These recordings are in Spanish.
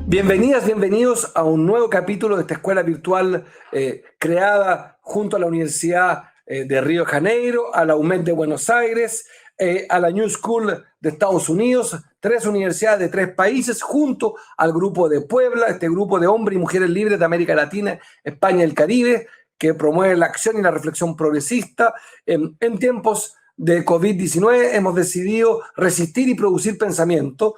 Bienvenidas, bienvenidos a un nuevo capítulo de esta escuela virtual creada junto a la Universidad de Río de Janeiro, a la UMED de Buenos Aires, a la New School de Estados Unidos, 3 universidades de 3 países, junto al grupo de Puebla, este grupo de hombres y mujeres libres de América Latina, España y el Caribe, que promueve la acción y la reflexión progresista. En tiempos de COVID-19 hemos decidido resistir y producir pensamiento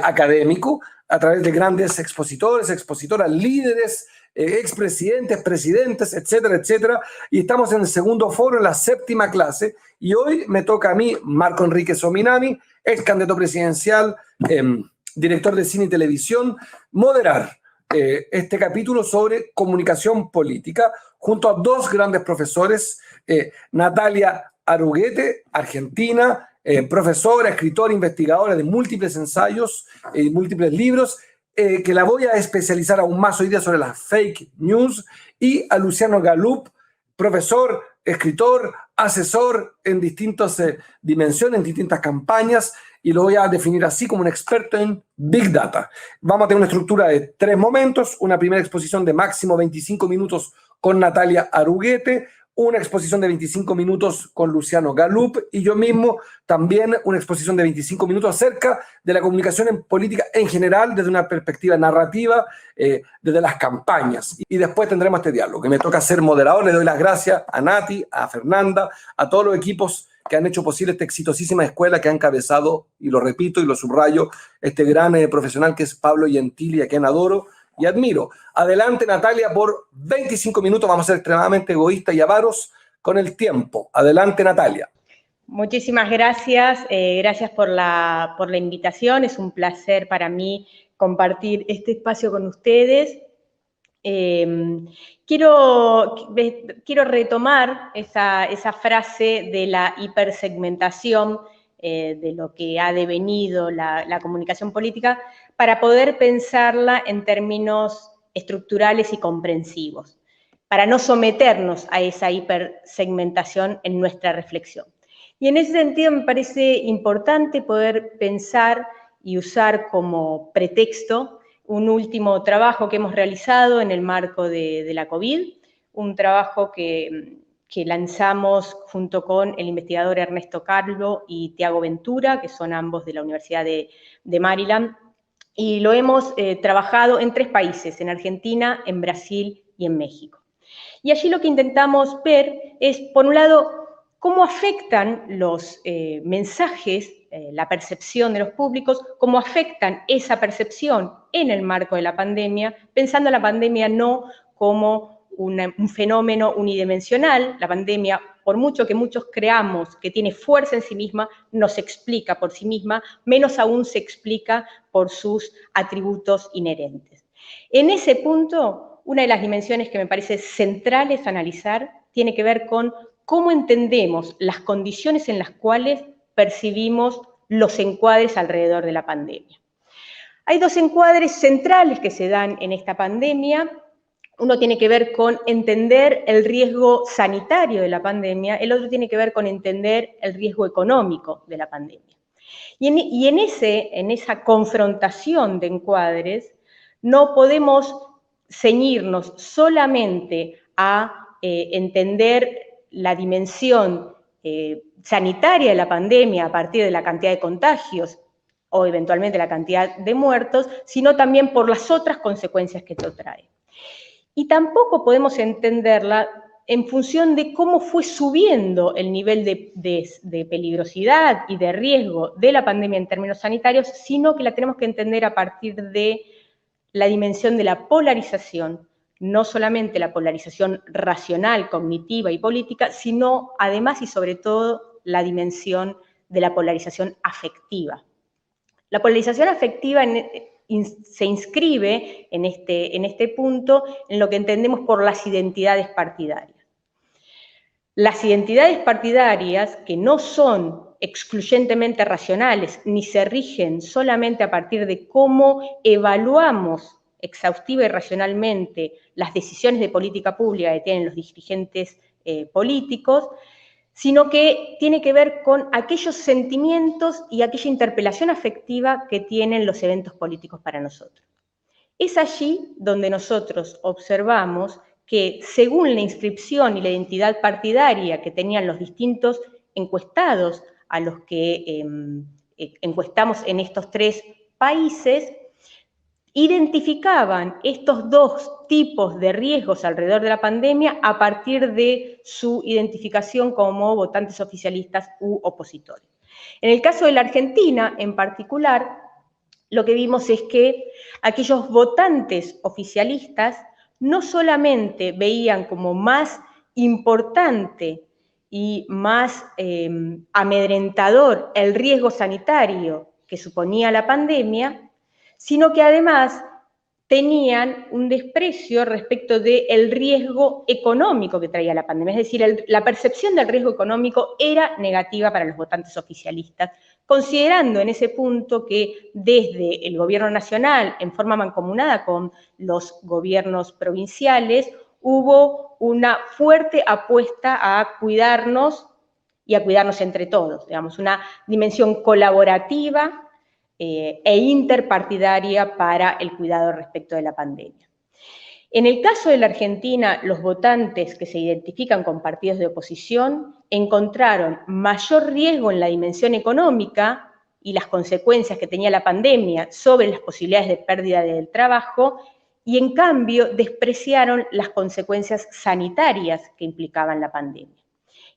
académico a través de grandes expositores, expositoras, líderes, expresidentes, presidentes, etcétera, etcétera. Y estamos en el segundo foro, en la 7ª clase. Y hoy me toca a mí, Marco Enrique Sominami, ex candidato presidencial, director de cine y televisión, moderar este capítulo sobre comunicación política, junto a 2 grandes profesores, Natalia Aruguete, argentina, profesora, escritora, investigadora de múltiples ensayos y múltiples libros, que la voy a especializar aún más hoy día sobre las fake news, y a Luciano Galup, profesor, escritor, asesor en distintas dimensiones, en distintas campañas, y lo voy a definir así como un experto en Big Data. Vamos a tener una estructura de 3 momentos, una primera exposición de máximo 25 minutos con Natalia Aruguete, una exposición de 25 minutos con Luciano Galup y yo mismo también una exposición de 25 minutos acerca de la comunicación en política en general desde una perspectiva narrativa, desde las campañas. Y después tendremos este diálogo, que me toca ser moderador. Le doy las gracias a Nati, a Fernanda, a todos los equipos que han hecho posible esta exitosísima escuela que ha encabezado, y lo repito y lo subrayo, este gran profesional que es Pablo Gentili, a quien adoro y admiro. Adelante, Natalia, por 25 minutos. Vamos a ser extremadamente egoístas y avaros con el tiempo. Adelante, Natalia. Muchísimas gracias. Gracias por la invitación. Es un placer para mí compartir este espacio con ustedes. Quiero retomar esa frase de la hipersegmentación, de lo que ha devenido la comunicación política, para poder pensarla en términos estructurales y comprensivos, para no someternos a esa hipersegmentación en nuestra reflexión. Y en ese sentido me parece importante poder pensar y usar como pretexto un último trabajo que hemos realizado en el marco de la COVID, un trabajo que lanzamos junto con el investigador Ernesto Calvo y Tiago Ventura, que son ambos de la Universidad de Maryland, y lo hemos trabajado en 3 países, en Argentina, en Brasil y en México. Y allí lo que intentamos ver es, por un lado, cómo afectan los mensajes, la percepción de los públicos, cómo afectan esa percepción en el marco de la pandemia, pensando la pandemia no como un fenómeno unidimensional. La pandemia, por mucho que muchos creamos que tiene fuerza en sí misma, no se explica por sí misma, menos aún se explica por sus atributos inherentes. En ese punto, una de las dimensiones que me parece centrales analizar tiene que ver con cómo entendemos las condiciones en las cuales percibimos los encuadres alrededor de la pandemia. Hay 2 encuadres centrales que se dan en esta pandemia. Uno tiene que ver con entender el riesgo sanitario de la pandemia, el otro tiene que ver con entender el riesgo económico de la pandemia. Y en esa confrontación de encuadres no podemos ceñirnos solamente a entender la dimensión sanitaria de la pandemia a partir de la cantidad de contagios o eventualmente la cantidad de muertos, sino también por las otras consecuencias que esto trae. Y tampoco podemos entenderla en función de cómo fue subiendo el nivel de peligrosidad y de riesgo de la pandemia en términos sanitarios, sino que la tenemos que entender a partir de la dimensión de la polarización, no solamente la polarización racional, cognitiva y política, sino además y sobre todo la dimensión de la polarización afectiva. La polarización afectiva se inscribe en este punto en lo que entendemos por las identidades partidarias. Las identidades partidarias, que no son excluyentemente racionales, ni se rigen solamente a partir de cómo evaluamos exhaustiva y racionalmente las decisiones de política pública que tienen los dirigentes políticos, sino que tiene que ver con aquellos sentimientos y aquella interpelación afectiva que tienen los eventos políticos para nosotros. Es allí donde nosotros observamos que según la inscripción y la identidad partidaria que tenían los distintos encuestados a los que encuestamos en estos 3 países, identificaban estos 2 tipos de riesgos alrededor de la pandemia a partir de su identificación como votantes oficialistas u opositores. En el caso de la Argentina, en particular, lo que vimos es que aquellos votantes oficialistas no solamente veían como más importante y más amedrentador el riesgo sanitario que suponía la pandemia, sino que además tenían un desprecio respecto del riesgo económico que traía la pandemia. Es decir, la percepción del riesgo económico era negativa para los votantes oficialistas, considerando en ese punto que desde el gobierno nacional, en forma mancomunada con los gobiernos provinciales, hubo una fuerte apuesta a cuidarnos y a cuidarnos entre todos, digamos, una dimensión colaborativa e interpartidaria para el cuidado respecto de la pandemia. En el caso de la Argentina, los votantes que se identifican con partidos de oposición encontraron mayor riesgo en la dimensión económica y las consecuencias que tenía la pandemia sobre las posibilidades de pérdida del trabajo, y en cambio despreciaron las consecuencias sanitarias que implicaban la pandemia.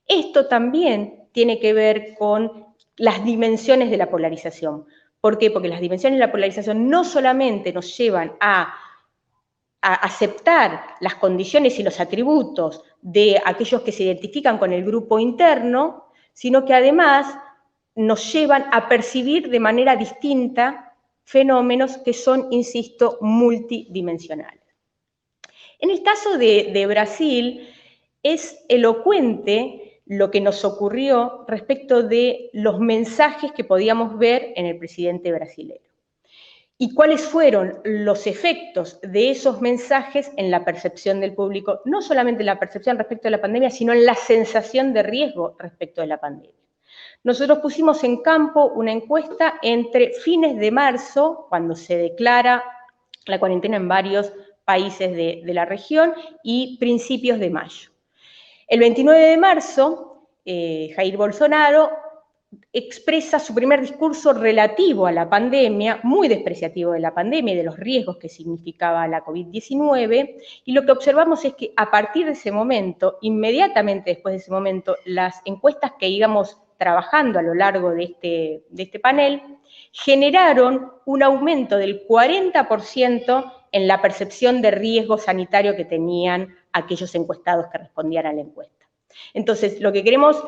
Esto también tiene que ver con las dimensiones de la polarización. ¿Por qué? Porque las dimensiones de la polarización no solamente nos llevan a aceptar las condiciones y los atributos de aquellos que se identifican con el grupo interno, sino que además nos llevan a percibir de manera distinta fenómenos que son, insisto, multidimensionales. En el caso de Brasil, es elocuente lo que nos ocurrió respecto de los mensajes que podíamos ver en el presidente brasileño. ¿Y cuáles fueron los efectos de esos mensajes en la percepción del público? No solamente en la percepción respecto de la pandemia, sino en la sensación de riesgo respecto de la pandemia. Nosotros pusimos en campo una encuesta entre fines de marzo, cuando se declara la cuarentena en varios países de la región, y principios de mayo. El 29 de marzo, Jair Bolsonaro expresa su primer discurso relativo a la pandemia, muy despreciativo de la pandemia y de los riesgos que significaba la COVID-19, y lo que observamos es que a partir de ese momento, inmediatamente después de ese momento, las encuestas que íbamos trabajando a lo largo de este panel generaron un aumento del 40% en la percepción de riesgo sanitario que tenían aquellos encuestados que respondían a la encuesta. Entonces, lo que queremos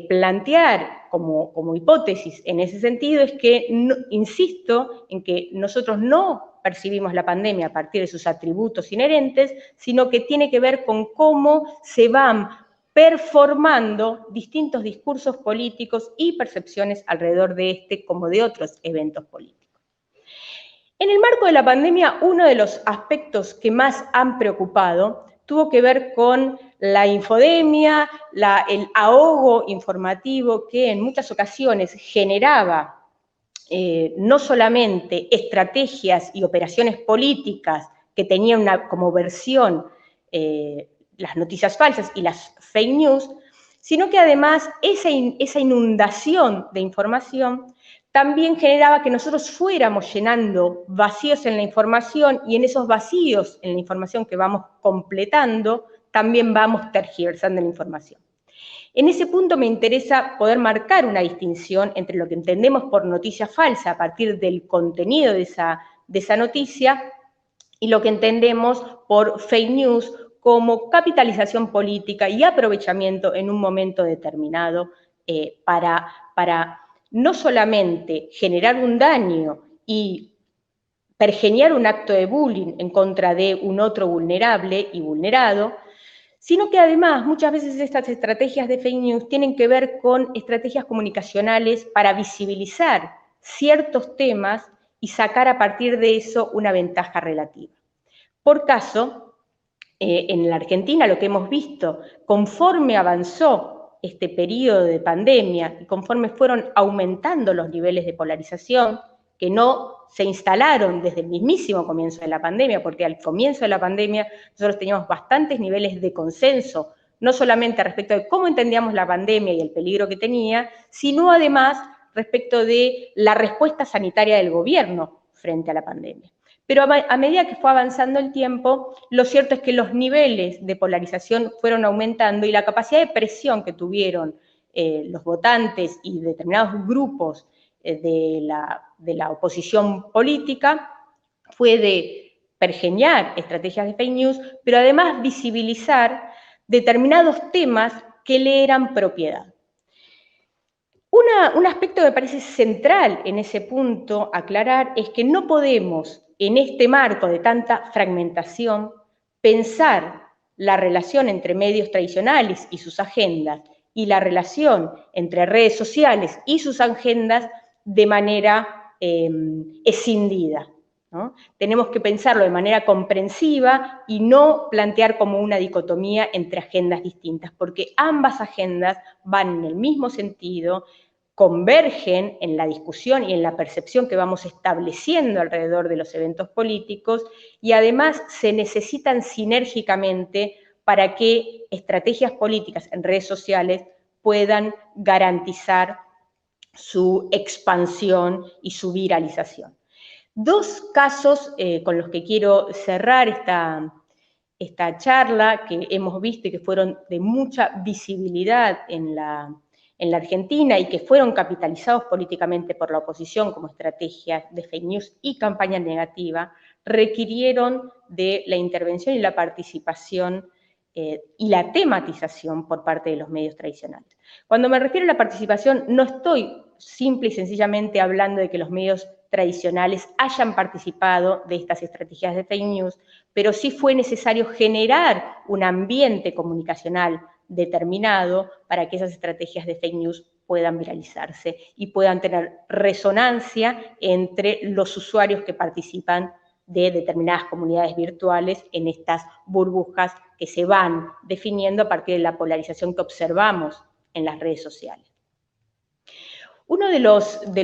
plantear como hipótesis en ese sentido es que, insisto en que nosotros no percibimos la pandemia a partir de sus atributos inherentes, sino que tiene que ver con cómo se van performando distintos discursos políticos y percepciones alrededor de este como de otros eventos políticos. En el marco de la pandemia, uno de los aspectos que más han preocupado tuvo que ver con la infodemia, el ahogo informativo que en muchas ocasiones generaba no solamente estrategias y operaciones políticas que tenían como versión las noticias falsas y las fake news, sino que además esa inundación de información también generaba que nosotros fuéramos llenando vacíos en la información, y en esos vacíos en la información que vamos completando, también vamos tergiversando la información. En ese punto me interesa poder marcar una distinción entre lo que entendemos por noticia falsa a partir del contenido de esa noticia y lo que entendemos por fake news como capitalización política y aprovechamiento en un momento determinado para no solamente generar un daño y pergeñar un acto de bullying en contra de un otro vulnerable y vulnerado, sino que además muchas veces estas estrategias de fake news tienen que ver con estrategias comunicacionales para visibilizar ciertos temas y sacar a partir de eso una ventaja relativa. Por caso, en la Argentina lo que hemos visto, conforme avanzó este periodo de pandemia y conforme fueron aumentando los niveles de polarización que no se instalaron desde el mismísimo comienzo de la pandemia, porque al comienzo de la pandemia nosotros teníamos bastantes niveles de consenso, no solamente respecto de cómo entendíamos la pandemia y el peligro que tenía, sino además respecto de la respuesta sanitaria del gobierno frente a la pandemia. Pero a medida que fue avanzando el tiempo, lo cierto es que los niveles de polarización fueron aumentando y la capacidad de presión que tuvieron los votantes y determinados grupos de la oposición política fue de pergeñar estrategias de fake news, pero además visibilizar determinados temas que le eran propiedad. Un aspecto que me parece central en ese punto aclarar es que no podemos, en este marco de tanta fragmentación, pensar la relación entre medios tradicionales y sus agendas y la relación entre redes sociales y sus agendas de manera escindida, ¿no? Tenemos que pensarlo de manera comprensiva y no plantear como una dicotomía entre agendas distintas, porque ambas agendas van en el mismo sentido, convergen en la discusión y en la percepción que vamos estableciendo alrededor de los eventos políticos y además se necesitan sinérgicamente para que estrategias políticas en redes sociales puedan garantizar su expansión y su viralización. Dos casos con los que quiero cerrar esta charla que hemos visto y que fueron de mucha visibilidad en la Argentina y que fueron capitalizados políticamente por la oposición como estrategias de fake news y campaña negativa, requirieron de la intervención y la participación y la tematización por parte de los medios tradicionales. Cuando me refiero a la participación, no estoy simple y sencillamente hablando de que los medios tradicionales hayan participado de estas estrategias de fake news, pero sí fue necesario generar un ambiente comunicacional determinado para que esas estrategias de fake news puedan viralizarse y puedan tener resonancia entre los usuarios que participan de determinadas comunidades virtuales en estas burbujas que se van definiendo a partir de la polarización que observamos en las redes sociales. Uno de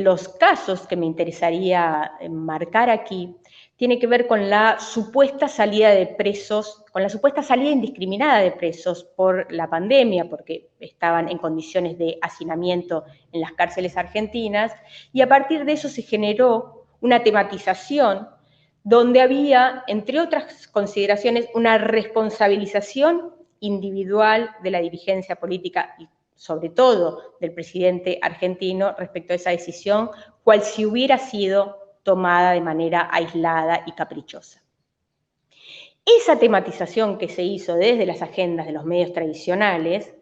los casos que me interesaría marcar aquí tiene que ver con la supuesta salida de presos, con la supuesta salida indiscriminada de presos por la pandemia, porque estaban en condiciones de hacinamiento en las cárceles argentinas, y a partir de eso se generó una tematización donde había, entre otras consideraciones, una responsabilización individual de la dirigencia política y sobre todo del presidente argentino respecto a esa decisión, cual si hubiera sido tomada de manera aislada y caprichosa. Esa tematización que se hizo desde las agendas de los medios tradicionales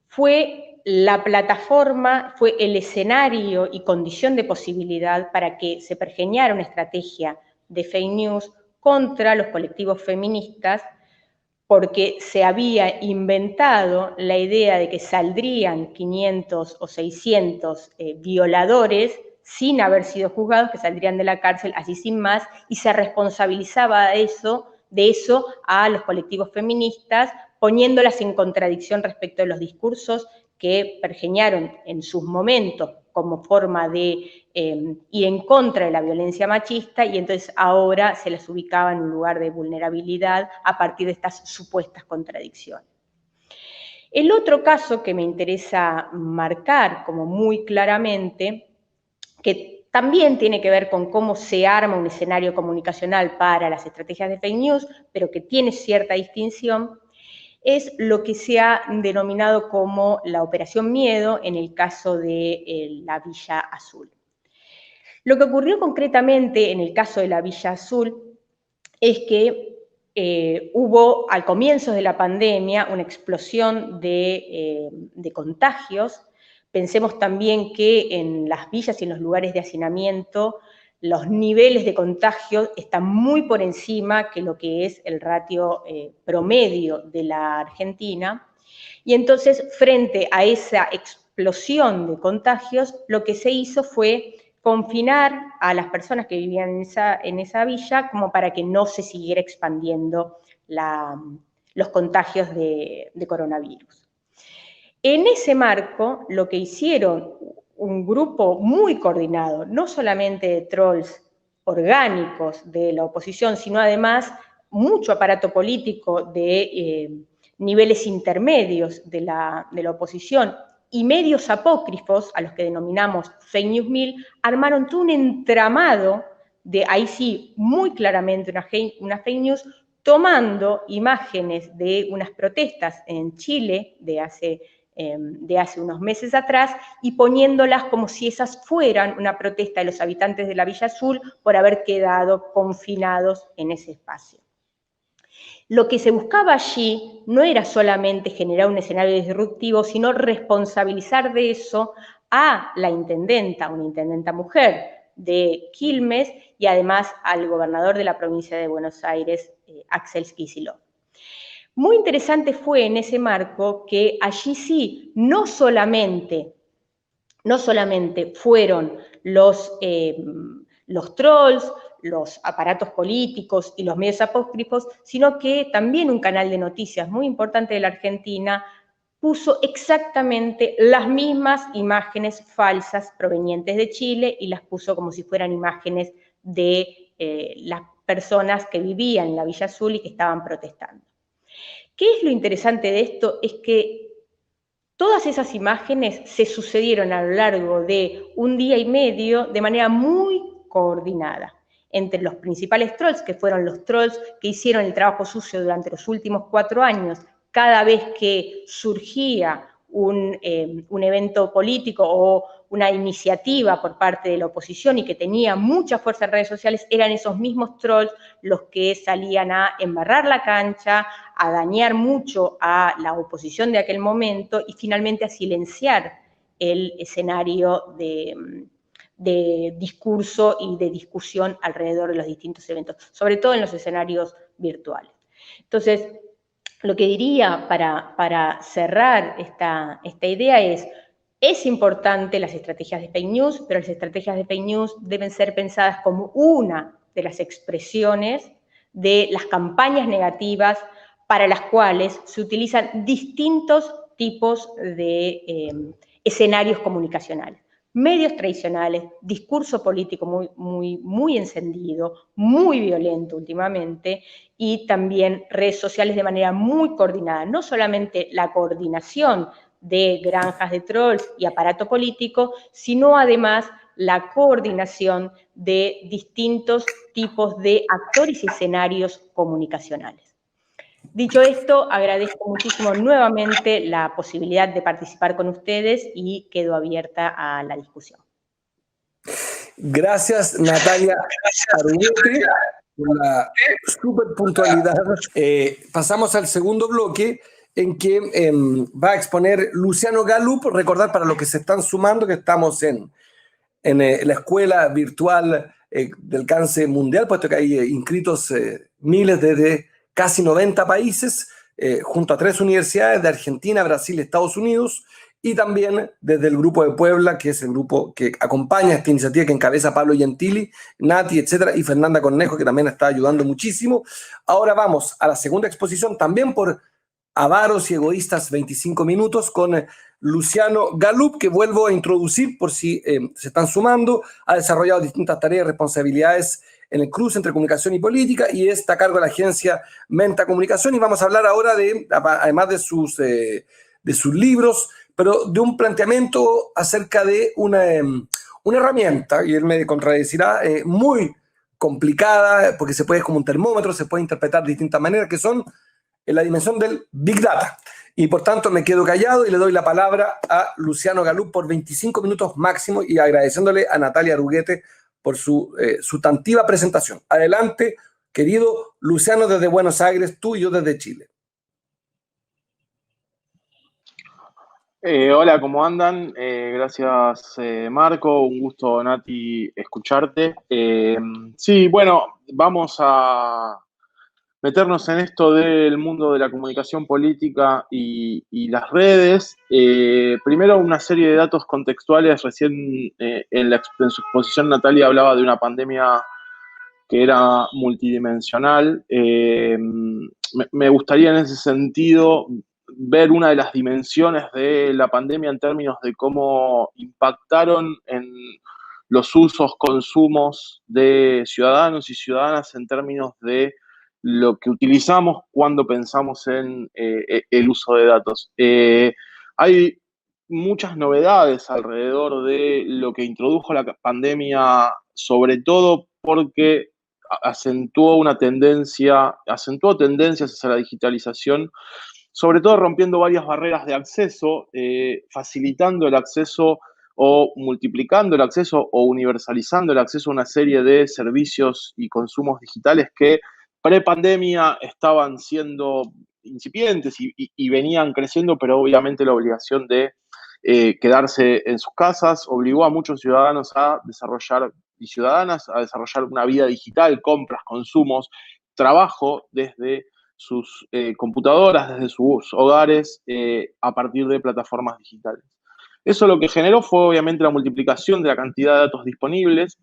fue la plataforma, fue el escenario y condición de posibilidad para que se pergeñara una estrategia de fake news contra los colectivos feministas, porque se había inventado la idea de que saldrían 500 o 600 violadores sin haber sido juzgados, que saldrían de la cárcel así sin más, y se responsabilizaba de eso a los colectivos feministas, poniéndolas en contradicción respecto de los discursos que pergeñaron en sus momentos como forma de ir en contra de la violencia machista, y entonces ahora se las ubicaba en un lugar de vulnerabilidad a partir de estas supuestas contradicciones. El otro caso que me interesa marcar como muy claramente, que también tiene que ver con cómo se arma un escenario comunicacional para las estrategias de fake news, pero que tiene cierta distinción, es lo que se ha denominado como la Operación Miedo en el caso de la Villa Azul. Lo que ocurrió concretamente en el caso de la Villa Azul es que hubo al comienzo de la pandemia una explosión de contagios. Pensemos también que en las villas y en los lugares de hacinamiento los niveles de contagio están muy por encima que lo que es el ratio promedio de la Argentina. Y entonces, frente a esa explosión de contagios, lo que se hizo fue confinar a las personas que vivían en esa villa como para que no se siguiera expandiendo los contagios de coronavirus. En ese marco, lo que hicieron un grupo muy coordinado, no solamente de trolls orgánicos de la oposición, sino además mucho aparato político de niveles intermedios de la oposición y medios apócrifos, a los que denominamos fake news mill, armaron todo un entramado de, ahí sí, muy claramente una fake news, tomando imágenes de unas protestas en Chile de hace unos meses atrás y poniéndolas como si esas fueran una protesta de los habitantes de la Villa Azul por haber quedado confinados en ese espacio. Lo que se buscaba allí no era solamente generar un escenario disruptivo, sino responsabilizar de eso a la intendenta, una intendenta mujer de Quilmes, y además al gobernador de la provincia de Buenos Aires, Axel Kicillof. Muy interesante fue en ese marco que allí sí, no solamente fueron los trolls, los aparatos políticos y los medios apócrifos, sino que también un canal de noticias muy importante de la Argentina puso exactamente las mismas imágenes falsas provenientes de Chile y las puso como si fueran imágenes de las personas que vivían en la Villa Azul y que estaban protestando. ¿Qué es lo interesante de esto? Es que todas esas imágenes se sucedieron a lo largo de un día y medio de manera muy coordinada entre los principales trolls, que fueron los trolls que hicieron el trabajo sucio durante los últimos 4 años, cada vez que surgía un evento político o una iniciativa por parte de la oposición y que tenía mucha fuerza en redes sociales, eran esos mismos trolls los que salían a embarrar la cancha, a dañar mucho a la oposición de aquel momento y finalmente a silenciar el escenario de discurso y de discusión alrededor de los distintos eventos, sobre todo en los escenarios virtuales. Entonces, lo que diría para cerrar esta idea es importante las estrategias de fake news, pero las estrategias de fake news deben ser pensadas como una de las expresiones de las campañas negativas para las cuales se utilizan distintos tipos de escenarios comunicacionales. Medios tradicionales, discurso político muy encendido, muy violento últimamente, y también redes sociales de manera muy coordinada. No solamente la coordinación de granjas de trolls y aparato político, sino además la coordinación de distintos tipos de actores y escenarios comunicacionales. Dicho esto, agradezco muchísimo nuevamente la posibilidad de participar con ustedes y quedo abierta a la discusión. Gracias, Natalia Arguete, por la súper puntualidad. Pasamos al segundo bloque, en que va a exponer Luciano Galup. Recordar para los que se están sumando que estamos en la escuela virtual del alcance mundial, puesto que hay inscritos miles desde casi 90 países, junto a 3 universidades de Argentina, Brasil y Estados Unidos, y también desde el Grupo de Puebla, que es el grupo que acompaña esta iniciativa, que encabeza Pablo Gentili, Nati, etcétera, y Fernanda Cornejo, que también está ayudando muchísimo. Ahora vamos a la segunda exposición, también por Avaros y Egoístas 25 minutos, con Luciano Galup, que vuelvo a introducir por si se están sumando. Ha desarrollado distintas tareas y responsabilidades en el cruce entre comunicación y política y está a cargo de la agencia Menta Comunicación. Y vamos a hablar ahora además de sus libros, pero de un planteamiento acerca de una herramienta, y él me contradecirá, muy complicada, porque se puede, como un termómetro, se puede interpretar de distintas maneras, que son en la dimensión del Big Data. Y por tanto me quedo callado y le doy la palabra a Luciano Galup por 25 minutos máximo, y agradeciéndole a Natalia Arguete por su sustantiva presentación. Adelante, querido Luciano, desde Buenos Aires, tú y yo desde Chile. Hola, ¿cómo andan? Gracias, Marco. Un gusto, Nati, escucharte. Sí, bueno, vamos a meternos en esto del mundo de la comunicación política y las redes. Primero, una serie de datos contextuales. Recién en su exposición Natalia hablaba de una pandemia que era multidimensional. Me gustaría en ese sentido ver una de las dimensiones de la pandemia en términos de cómo impactaron en los usos, consumos de ciudadanos y ciudadanas en términos de lo que utilizamos cuando pensamos en el uso de datos. Hay muchas novedades alrededor de lo que introdujo la pandemia, sobre todo porque acentuó tendencias hacia la digitalización, sobre todo rompiendo varias barreras de acceso, facilitando el acceso o multiplicando el acceso o universalizando el acceso a una serie de servicios y consumos digitales que pre-pandemia estaban siendo incipientes y venían creciendo, pero obviamente la obligación de quedarse en sus casas obligó a muchos ciudadanos a desarrollar y ciudadanas a desarrollar una vida digital, compras, consumos, trabajo desde sus computadoras, desde sus hogares, a partir de plataformas digitales. Eso lo que generó fue obviamente la multiplicación de la cantidad de datos disponibles,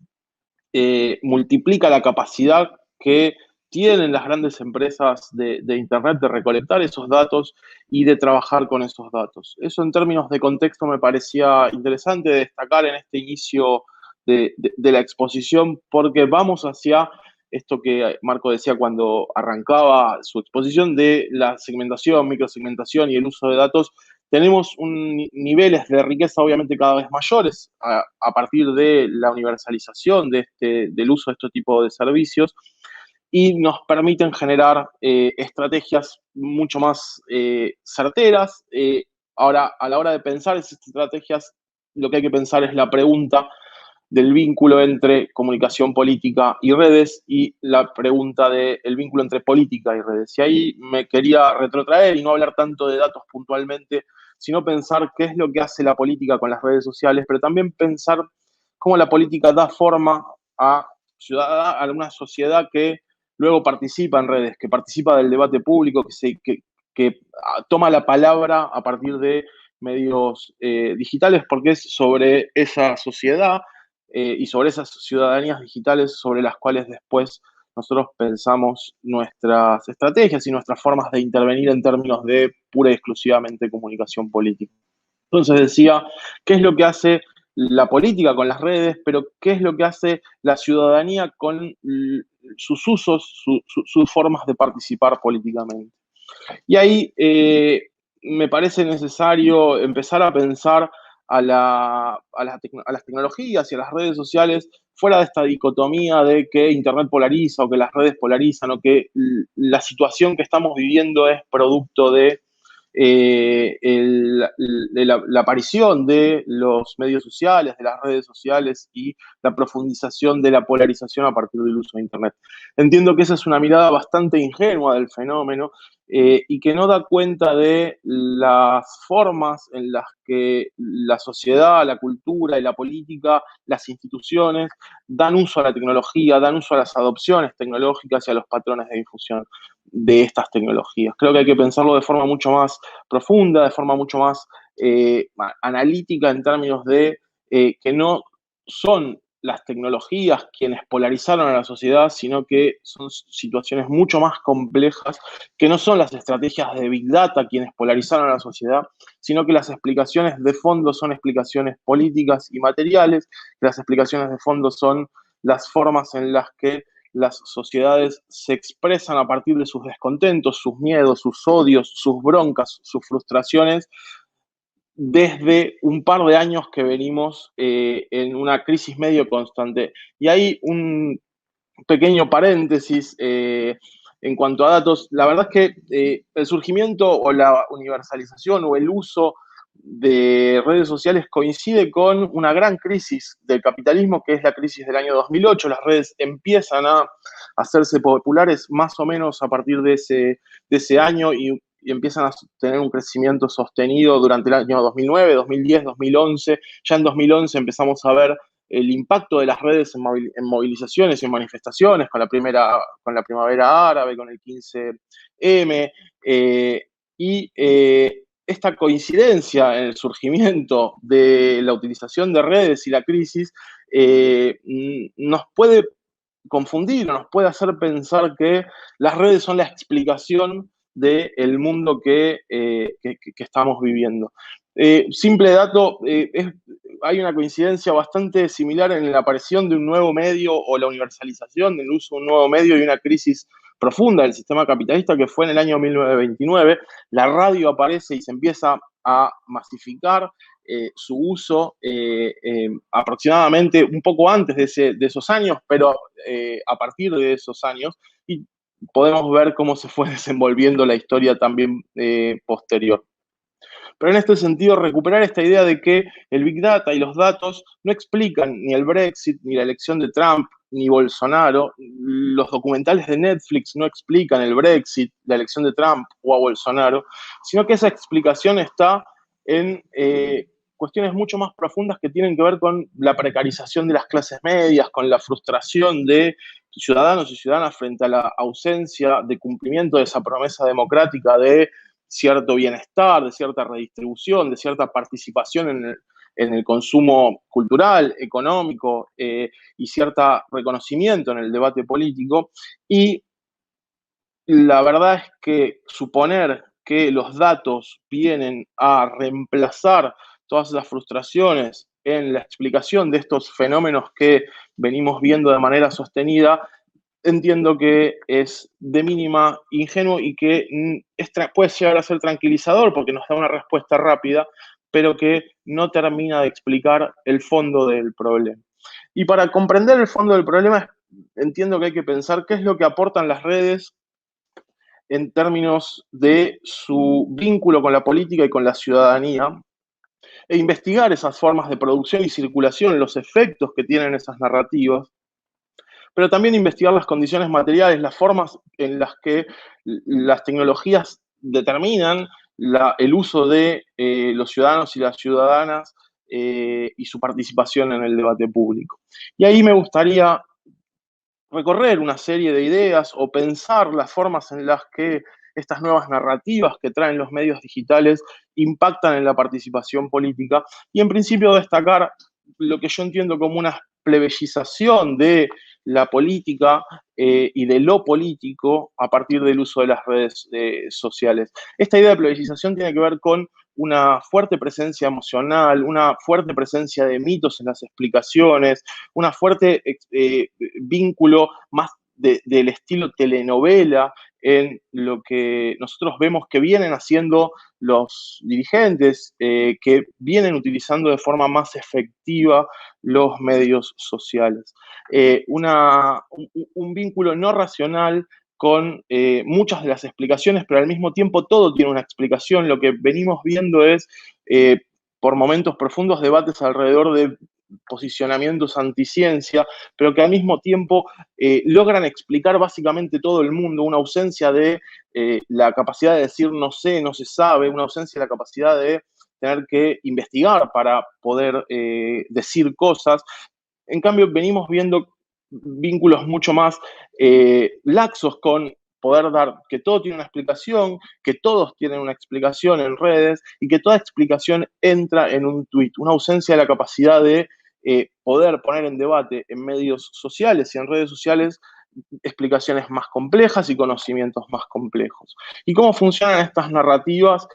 multiplica la capacidad que tienen las grandes empresas de Internet de recolectar esos datos y de trabajar con esos datos. Eso en términos de contexto me parecía interesante destacar en este inicio de la exposición, porque vamos hacia esto que Marco decía cuando arrancaba su exposición de la segmentación, microsegmentación y el uso de datos. Tenemos niveles de riqueza obviamente cada vez mayores a partir de la universalización del uso de este tipo de servicios, y nos permiten generar estrategias mucho más certeras. Ahora, a la hora de pensar esas estrategias, lo que hay que pensar es la pregunta del vínculo entre comunicación política y redes y la pregunta del vínculo entre política y redes. Y ahí me quería retrotraer y no hablar tanto de datos puntualmente, sino pensar qué es lo que hace la política con las redes sociales, pero también pensar cómo la política da forma a una sociedad que luego participa en redes, que participa del debate público, que toma la palabra a partir de medios digitales, porque es sobre esa sociedad y sobre esas ciudadanías digitales sobre las cuales después nosotros pensamos nuestras estrategias y nuestras formas de intervenir en términos de pura y exclusivamente comunicación política. Entonces decía, ¿qué es lo que hace la política con las redes, pero qué es lo que hace la ciudadanía con sus usos, sus formas de participar políticamente? Y ahí me parece necesario empezar a pensar a las tecnologías y a las redes sociales fuera de esta dicotomía de que Internet polariza o que las redes polarizan o que la situación que estamos viviendo es producto de la aparición de los medios sociales, de las redes sociales y la profundización de la polarización a partir del uso de Internet. Entiendo que esa es una mirada bastante ingenua del fenómeno y que no da cuenta de las formas en las que la sociedad, la cultura y la política, las instituciones, dan uso a la tecnología, dan uso a las adopciones tecnológicas y a los patrones de difusión de estas tecnologías. Creo que hay que pensarlo de forma mucho más profunda, de forma mucho más analítica en términos de que no son las tecnologías quienes polarizaron a la sociedad, sino que son situaciones mucho más complejas, que no son las estrategias de Big Data quienes polarizaron a la sociedad, sino que las explicaciones de fondo son explicaciones políticas y materiales, que las explicaciones de fondo son las formas en las que las sociedades se expresan a partir de sus descontentos, sus miedos, sus odios, sus broncas, sus frustraciones, desde un par de años que venimos en una crisis medio constante. Y hay un pequeño paréntesis en cuanto a datos. La verdad es que el surgimiento o la universalización o el uso de redes sociales coincide con una gran crisis del capitalismo, que es la crisis del año 2008. Las redes empiezan a hacerse populares más o menos a partir de ese año y empiezan a tener un crecimiento sostenido durante el año 2009, 2010, 2011. Ya en 2011 empezamos a ver el impacto de las redes en movilizaciones y en manifestaciones, con la primavera árabe, con el 15M, y esta coincidencia en el surgimiento de la utilización de redes y la crisis nos puede confundir, nos puede hacer pensar que las redes son la explicación del mundo que estamos viviendo. Simple dato, hay una coincidencia bastante similar en la aparición de un nuevo medio o la universalización del uso de un nuevo medio y una crisis profunda del sistema capitalista que fue en el año 1929. La radio aparece y se empieza a masificar su uso aproximadamente un poco antes de esos años, pero a partir de esos años, y podemos ver cómo se fue desenvolviendo la historia también posterior. Pero en este sentido, recuperar esta idea de que el Big Data y los datos no explican ni el Brexit, ni la elección de Trump, ni Bolsonaro. Los documentales de Netflix no explican el Brexit, la elección de Trump o a Bolsonaro, sino que esa explicación está en cuestiones mucho más profundas que tienen que ver con la precarización de las clases medias, con la frustración de ciudadanos y ciudadanas frente a la ausencia de cumplimiento de esa promesa democrática de cierto bienestar, de cierta redistribución, de cierta participación en el consumo cultural, económico y cierto reconocimiento en el debate político. Y la verdad es que suponer que los datos vienen a reemplazar todas esas frustraciones en la explicación de estos fenómenos que venimos viendo de manera sostenida, entiendo que es de mínima ingenuo y que puede llegar a ser tranquilizador porque nos da una respuesta rápida, pero que no termina de explicar el fondo del problema. Y para comprender el fondo del problema, entiendo que hay que pensar qué es lo que aportan las redes en términos de su vínculo con la política y con la ciudadanía, e investigar esas formas de producción y circulación, los efectos que tienen esas narrativas, pero también investigar las condiciones materiales, las formas en las que las tecnologías determinan el uso de los ciudadanos y las ciudadanas y su participación en el debate público. Y ahí me gustaría recorrer una serie de ideas o pensar las formas en las que estas nuevas narrativas que traen los medios digitales impactan en la participación política y en principio destacar lo que yo entiendo como una plebeyización de la política y de lo político a partir del uso de las redes sociales. Esta idea de plebeyización tiene que ver con una fuerte presencia emocional, una fuerte presencia de mitos en las explicaciones, una fuerte vínculo más del estilo telenovela en lo que nosotros vemos que vienen haciendo los dirigentes, que vienen utilizando de forma más efectiva los medios sociales. Un vínculo no racional con muchas de las explicaciones, pero al mismo tiempo todo tiene una explicación. Lo que venimos viendo es, por momentos, profundos debates alrededor de posicionamientos anticiencia, pero que al mismo tiempo logran explicar básicamente todo el mundo, una ausencia de la capacidad de decir no sé, no se sabe, una ausencia de la capacidad de tener que investigar para poder decir cosas. En cambio, venimos viendo vínculos mucho más laxos con poder dar que todo tiene una explicación, que todos tienen una explicación en redes y que toda explicación entra en un tuit. Una ausencia de la capacidad de poder poner en debate en medios sociales y en redes sociales explicaciones más complejas y conocimientos más complejos. ¿Y cómo funcionan estas narrativas?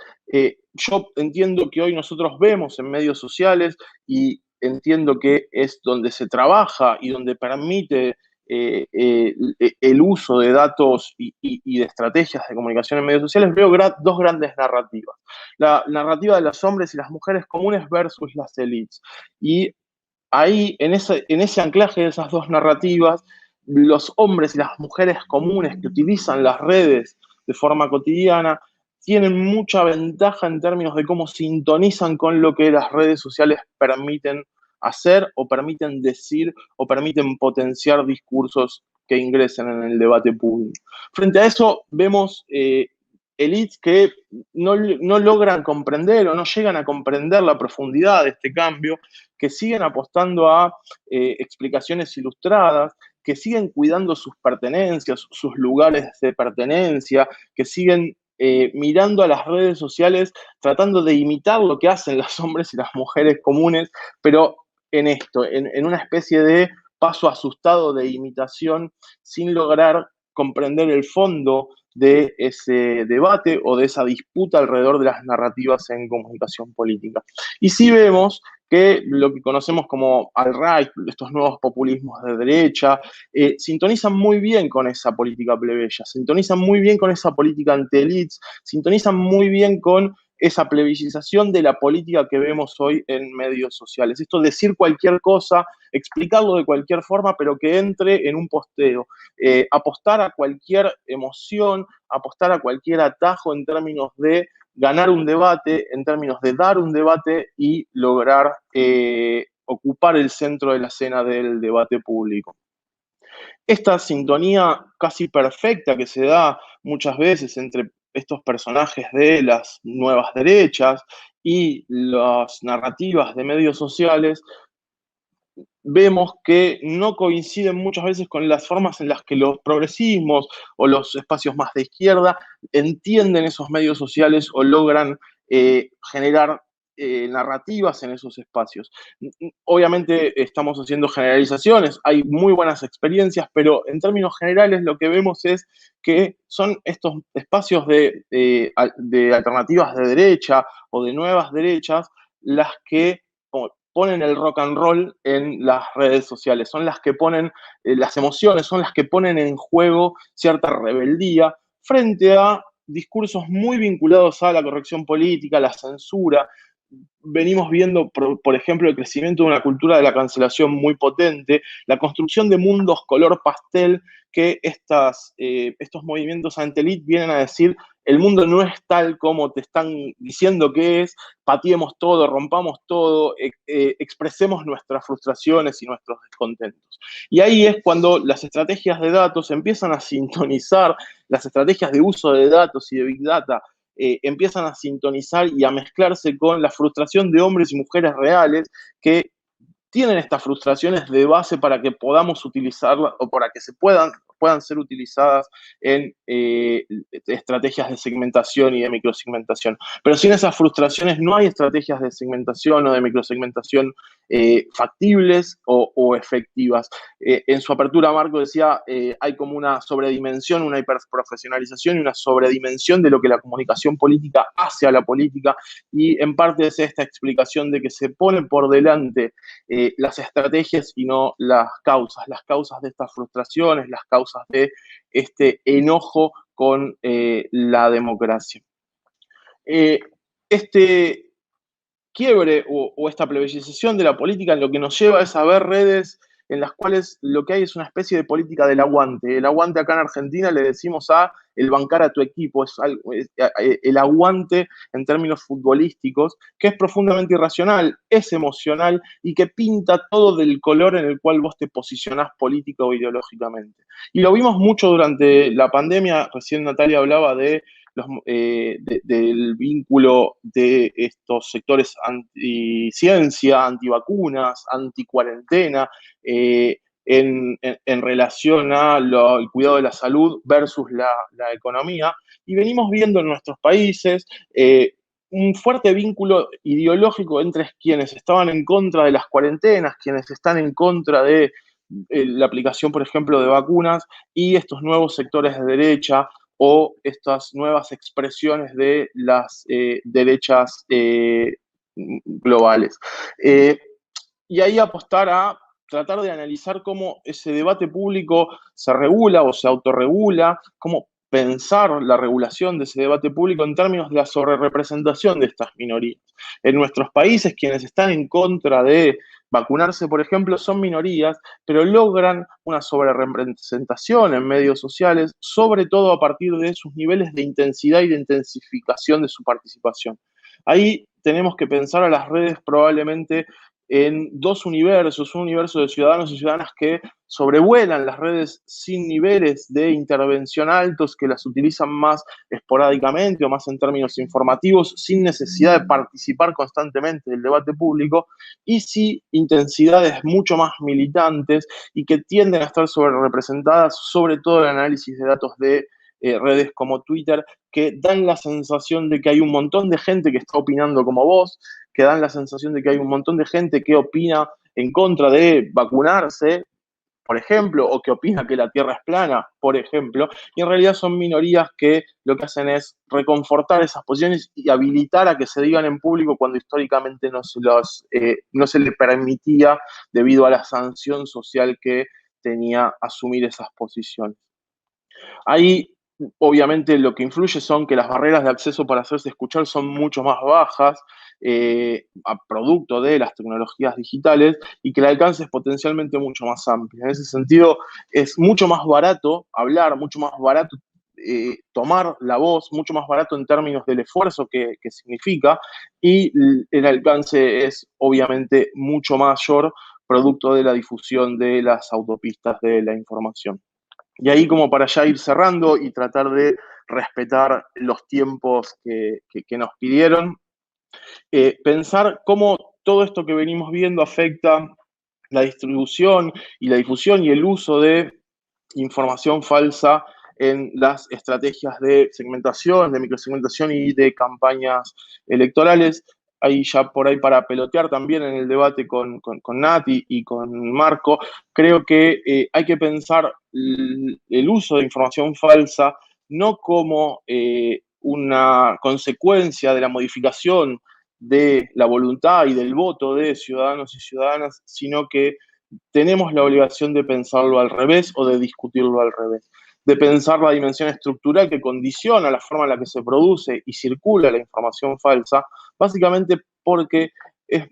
Yo entiendo que hoy nosotros vemos en medios sociales y entiendo que es donde se trabaja y donde permite el uso de datos y de estrategias de comunicación en medios sociales, veo dos grandes narrativas. La narrativa de los hombres y las mujeres comunes versus las élites. Y ahí, en ese anclaje de esas dos narrativas, los hombres y las mujeres comunes que utilizan las redes de forma cotidiana tienen mucha ventaja en términos de cómo sintonizan con lo que las redes sociales permiten hacer o permiten decir o permiten potenciar discursos que ingresen en el debate público. Frente a eso vemos élites que no logran comprender o no llegan a comprender la profundidad de este cambio, que siguen apostando a explicaciones ilustradas, que siguen cuidando sus pertenencias, sus lugares de pertenencia, que siguen mirando a las redes sociales, tratando de imitar lo que hacen los hombres y las mujeres comunes, pero en una especie de paso asustado de imitación, sin lograr comprender el fondo de ese debate o de esa disputa alrededor de las narrativas en comunicación política. Y sí vemos que lo que conocemos como alt-right, estos nuevos populismos de derecha, sintonizan muy bien con esa política plebeya, sintonizan muy bien con esa política anti-elites, sintonizan muy bien con esa plebiscización de la política que vemos hoy en medios sociales. Esto decir cualquier cosa, explicarlo de cualquier forma, pero que entre en un posteo. Apostar a cualquier emoción, apostar a cualquier atajo en términos de ganar un debate, en términos de dar un debate y lograr ocupar el centro de la escena del debate público. Esta sintonía casi perfecta que se da muchas veces entre estos personajes de las nuevas derechas y las narrativas de medios sociales, vemos que no coinciden muchas veces con las formas en las que los progresismos o los espacios más de izquierda entienden esos medios sociales o logran generar narrativas en esos espacios. Obviamente estamos haciendo generalizaciones, hay muy buenas experiencias, pero en términos generales lo que vemos es que son estos espacios de alternativas de derecha o de nuevas derechas las que ponen el rock and roll en las redes sociales, son las que ponen las emociones, son las que ponen en juego cierta rebeldía frente a discursos muy vinculados a la corrección política, la censura. Venimos viendo, por ejemplo, el crecimiento de una cultura de la cancelación muy potente, la construcción de mundos color pastel que estos movimientos anti-elite vienen a decir: el mundo no es tal como te están diciendo que es, pateemos todo, rompamos todo, expresemos nuestras frustraciones y nuestros descontentos. Y ahí es cuando las estrategias de datos empiezan a sintonizar, las estrategias de uso de datos y de Big Data empiezan a sintonizar y a mezclarse con la frustración de hombres y mujeres reales que tienen estas frustraciones de base para que podamos utilizarlas o para que se puedan ser utilizadas en estrategias de segmentación y de microsegmentación. Pero sin esas frustraciones no hay estrategias de segmentación o de microsegmentación factibles o efectivas. En su apertura, Marco decía, hay como una sobredimensión, una hiperprofesionalización y una sobredimensión de lo que la comunicación política hace a la política, y en parte es esta explicación de que se pone por delante las estrategias y no las causas de estas frustraciones, las causas de este enojo con la democracia. Este quiebre o esta plebiscización de la política lo que nos lleva es a ver redes en las cuales lo que hay es una especie de política del aguante. El aguante acá en Argentina le decimos a el bancar a tu equipo, es el aguante en términos futbolísticos, que es profundamente irracional, es emocional y que pinta todo del color en el cual vos te posicionás político o ideológicamente. Y lo vimos mucho durante la pandemia, recién Natalia hablaba de del vínculo de estos sectores anti-ciencia, antivacunas, anti-cuarentena, en relación al cuidado de la salud versus la economía. Y venimos viendo en nuestros países un fuerte vínculo ideológico entre quienes estaban en contra de las cuarentenas, quienes están en contra de la aplicación, por ejemplo, de vacunas, y estos nuevos sectores de derecha o estas nuevas expresiones de las derechas globales. Y ahí apostar a tratar de analizar cómo ese debate público se regula o se autorregula, cómo pensar la regulación de ese debate público en términos de la sobrerepresentación de estas minorías. En nuestros países, quienes están en contra de vacunarse, por ejemplo, son minorías, pero logran una sobrerepresentación en medios sociales, sobre todo a partir de sus niveles de intensidad y de intensificación de su participación. Ahí tenemos que pensar a las redes probablemente en dos universos, un universo de ciudadanos y ciudadanas que sobrevuelan las redes sin niveles de intervención altos, que las utilizan más esporádicamente o más en términos informativos, sin necesidad de participar constantemente del debate público, y sí intensidades mucho más militantes y que tienden a estar sobrerepresentadas, sobre todo en el análisis de datos de redes como Twitter, que dan la sensación de que hay un montón de gente que está opinando como vos, que dan la sensación de que hay un montón de gente que opina en contra de vacunarse, por ejemplo, o que opina que la Tierra es plana, por ejemplo, y en realidad son minorías que lo que hacen es reconfortar esas posiciones y habilitar a que se digan en público cuando históricamente no se le permitía debido a la sanción social que tenía asumir esas posiciones. Ahí, obviamente, lo que influye son que las barreras de acceso para hacerse escuchar son mucho más bajas, a producto de las tecnologías digitales, y que el alcance es potencialmente mucho más amplio. En ese sentido, es mucho más barato hablar, mucho más barato tomar la voz, mucho más barato en términos del esfuerzo que significa, y el alcance es obviamente mucho mayor producto de la difusión de las autopistas de la información. Y ahí, como para ya ir cerrando y tratar de respetar los tiempos que nos pidieron, pensar cómo todo esto que venimos viendo afecta la distribución y la difusión y el uso de información falsa en las estrategias de segmentación, de microsegmentación y de campañas electorales. Ahí ya por ahí para pelotear también en el debate con Nati y con Marco, creo que hay que pensar el uso de información falsa no como una consecuencia de la modificación de la voluntad y del voto de ciudadanos y ciudadanas, sino que tenemos la obligación de pensarlo al revés o de discutirlo al revés, de pensar la dimensión estructural que condiciona la forma en la que se produce y circula la información falsa, básicamente porque es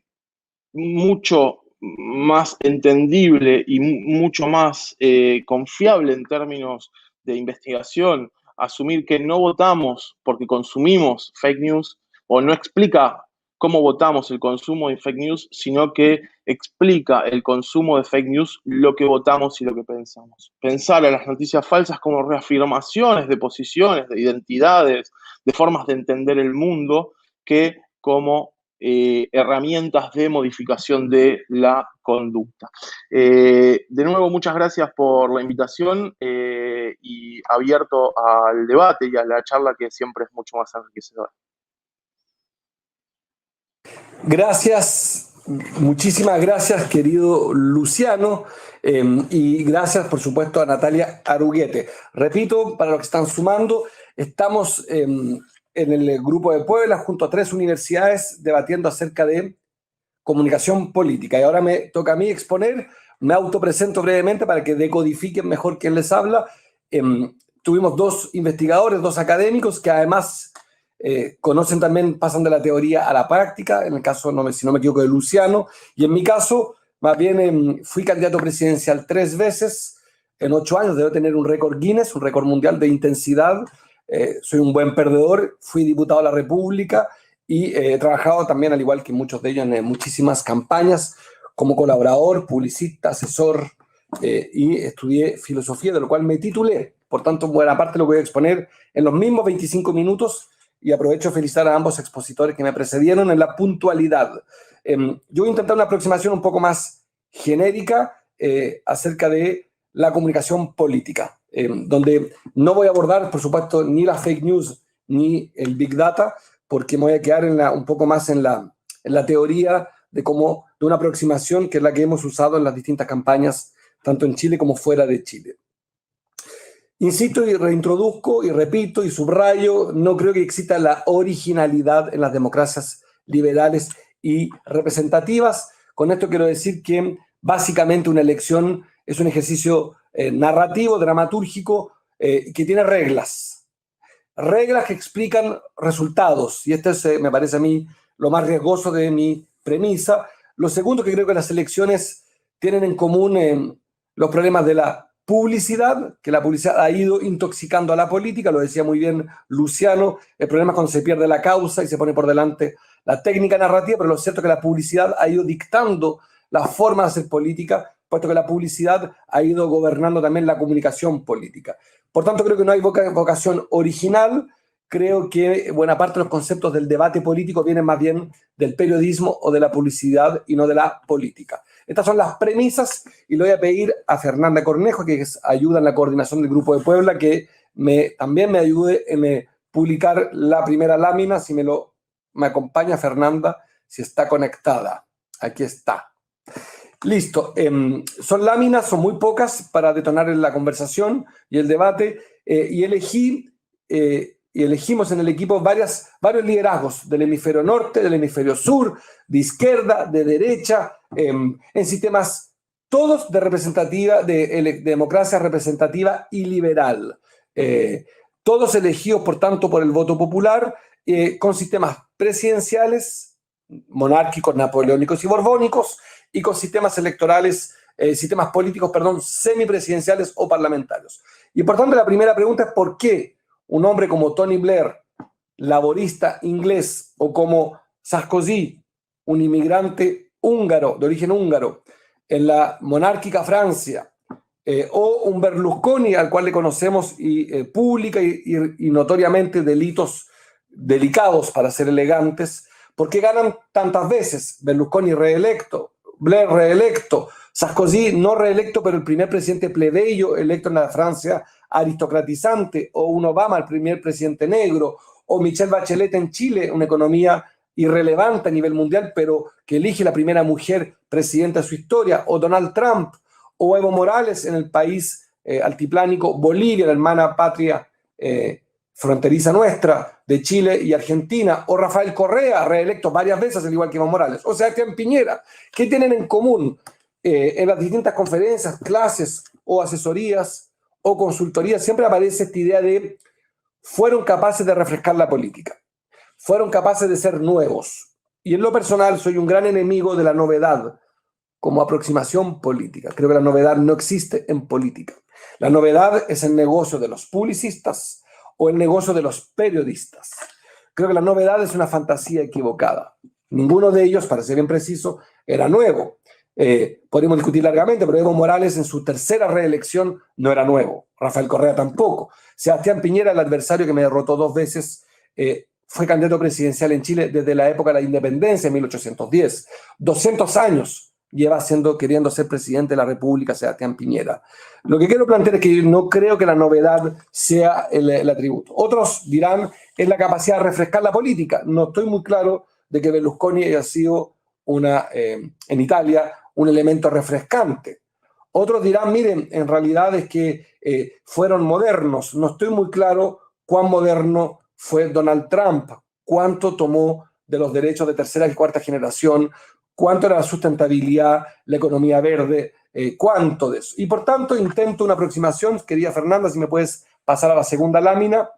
mucho más entendible y mucho más confiable en términos de investigación asumir que no votamos porque consumimos fake news, o no explica cómo votamos el consumo de fake news, sino que explica el consumo de fake news lo que votamos y lo que pensamos. Pensar a las noticias falsas como reafirmaciones de posiciones, de identidades, de formas de entender el mundo, que como herramientas de modificación de la conducta. De nuevo, muchas gracias por la invitación y abierto al debate y a la charla, que siempre es mucho más enriquecedora. Gracias, muchísimas gracias, querido Luciano, y gracias, por supuesto, a Natalia Aruguete. Repito, para los que están sumando, estamos en el Grupo de Puebla junto a 3 universidades debatiendo acerca de comunicación política. Y ahora me toca a mí exponer, me autopresento brevemente para que decodifiquen mejor quién les habla. Tuvimos 2 investigadores, 2 académicos que además conocen también, pasan de la teoría a la práctica, en el caso, si no me equivoco, de Luciano, y en mi caso, más bien fui candidato presidencial 3 veces, en 8 años, debo tener un récord Guinness, un récord mundial de intensidad, soy un buen perdedor, fui diputado de la República y he trabajado también, al igual que muchos de ellos, en muchísimas campañas como colaborador, publicista, asesor, y estudié filosofía, de lo cual me titulé. Por tanto, buena parte lo voy a exponer en los mismos 25 minutos, y aprovecho a felicitar a ambos expositores que me precedieron en la puntualidad. Yo voy a intentar una aproximación un poco más genérica acerca de la comunicación política, donde no voy a abordar, por supuesto, ni las fake news ni el big data, porque me voy a quedar un poco más en la teoría de una aproximación que es la que hemos usado en las distintas campañas, tanto en Chile como fuera de Chile. Insisto y reintroduzco y repito y subrayo, no creo que exista la originalidad en las democracias liberales y representativas. Con esto quiero decir que básicamente una elección es un ejercicio narrativo, dramatúrgico, que tiene reglas que explican resultados, y este es, me parece a mí, lo más riesgoso de mi premisa. Lo segundo, que creo que las elecciones tienen en común los problemas de la publicidad, que la publicidad ha ido intoxicando a la política, lo decía muy bien Luciano, el problema es cuando se pierde la causa y se pone por delante la técnica narrativa, pero lo cierto es que la publicidad ha ido dictando la forma de hacer política, puesto que la publicidad ha ido gobernando también la comunicación política. Por tanto, creo que no hay vocación original, creo que buena parte de los conceptos del debate político vienen más bien del periodismo o de la publicidad y no de la política. Estas son las premisas y le voy a pedir a Fernanda Cornejo, que ayuda en la coordinación del Grupo de Puebla, que también me ayude en publicar la primera lámina, si me acompaña Fernanda, si está conectada. Aquí está. Listo. Son láminas, son muy pocas para detonar la conversación y el debate. Y elegimos en el equipo varios liderazgos del hemisferio norte, del hemisferio sur, de izquierda, de derecha, en sistemas todos de democracia representativa y liberal. Todos elegidos, por tanto, por el voto popular, con sistemas presidenciales, monárquicos, napoleónicos y borbónicos, y con sistemas electorales, sistemas políticos, semipresidenciales o parlamentarios. Y por tanto, la primera pregunta es ¿por qué un hombre como Tony Blair, laborista inglés, o como Sarkozy, un inmigrante húngaro, de origen húngaro, en la monárquica Francia, o un Berlusconi al cual le conocemos pública y notoriamente delitos delicados para ser elegantes, ¿por qué ganan tantas veces? Berlusconi reelecto, Blair reelecto, Sarkozy no reelecto, pero el primer presidente plebeyo electo en la Francia aristocratizante, o un Obama, el primer presidente negro, o Michelle Bachelet en Chile, una economía irrelevante a nivel mundial, pero que elige la primera mujer presidenta de su historia, o Donald Trump, o Evo Morales en el país altiplánico Bolivia, la hermana patria fronteriza nuestra, de Chile y Argentina, o Rafael Correa, reelecto varias veces, al igual que Evo Morales, o Sebastián Piñera. ¿Qué tienen en común en las distintas conferencias, clases o asesorías o consultorías? Siempre aparece esta idea de fueron capaces de refrescar la política, fueron capaces de ser nuevos. Y en lo personal soy un gran enemigo de la novedad como aproximación política. Creo que la novedad no existe en política. La novedad es el negocio de los publicistas o el negocio de los periodistas. Creo que la novedad es una fantasía equivocada. Ninguno de ellos, para ser bien preciso, era nuevo. Podemos discutir largamente, pero Evo Morales en su tercera reelección no era nuevo. Rafael Correa tampoco. Sebastián Piñera, el adversario que me derrotó 2 veces, fue candidato presidencial en Chile desde la época de la independencia, en 1810. 200 años lleva queriendo ser presidente de la República Sebastián Piñera. Lo que quiero plantear es que yo no creo que la novedad sea el atributo. Otros dirán es la capacidad de refrescar la política. No estoy muy claro de que Berlusconi haya sido en Italia un elemento refrescante. Otros dirán, miren, en realidad es que fueron modernos. No estoy muy claro cuán moderno fue Donald Trump, cuánto tomó de los derechos de tercera y cuarta generación, cuánto era la sustentabilidad, la economía verde, cuánto de eso. Y por tanto intento una aproximación, querida Fernanda, si me puedes pasar a la segunda lámina.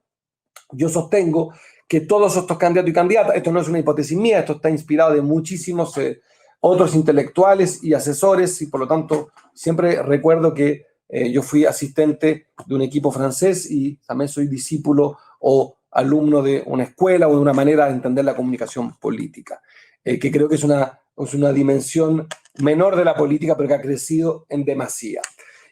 Yo sostengo que todos estos candidatos y candidatas, esto no es una hipótesis mía, esto está inspirado de muchísimos otros intelectuales y asesores, y por lo tanto siempre recuerdo que yo fui asistente de un equipo francés y también soy discípulo o alumno de una escuela o de una manera de entender la comunicación política, que creo que es una dimensión menor de la política, pero que ha crecido en demasía.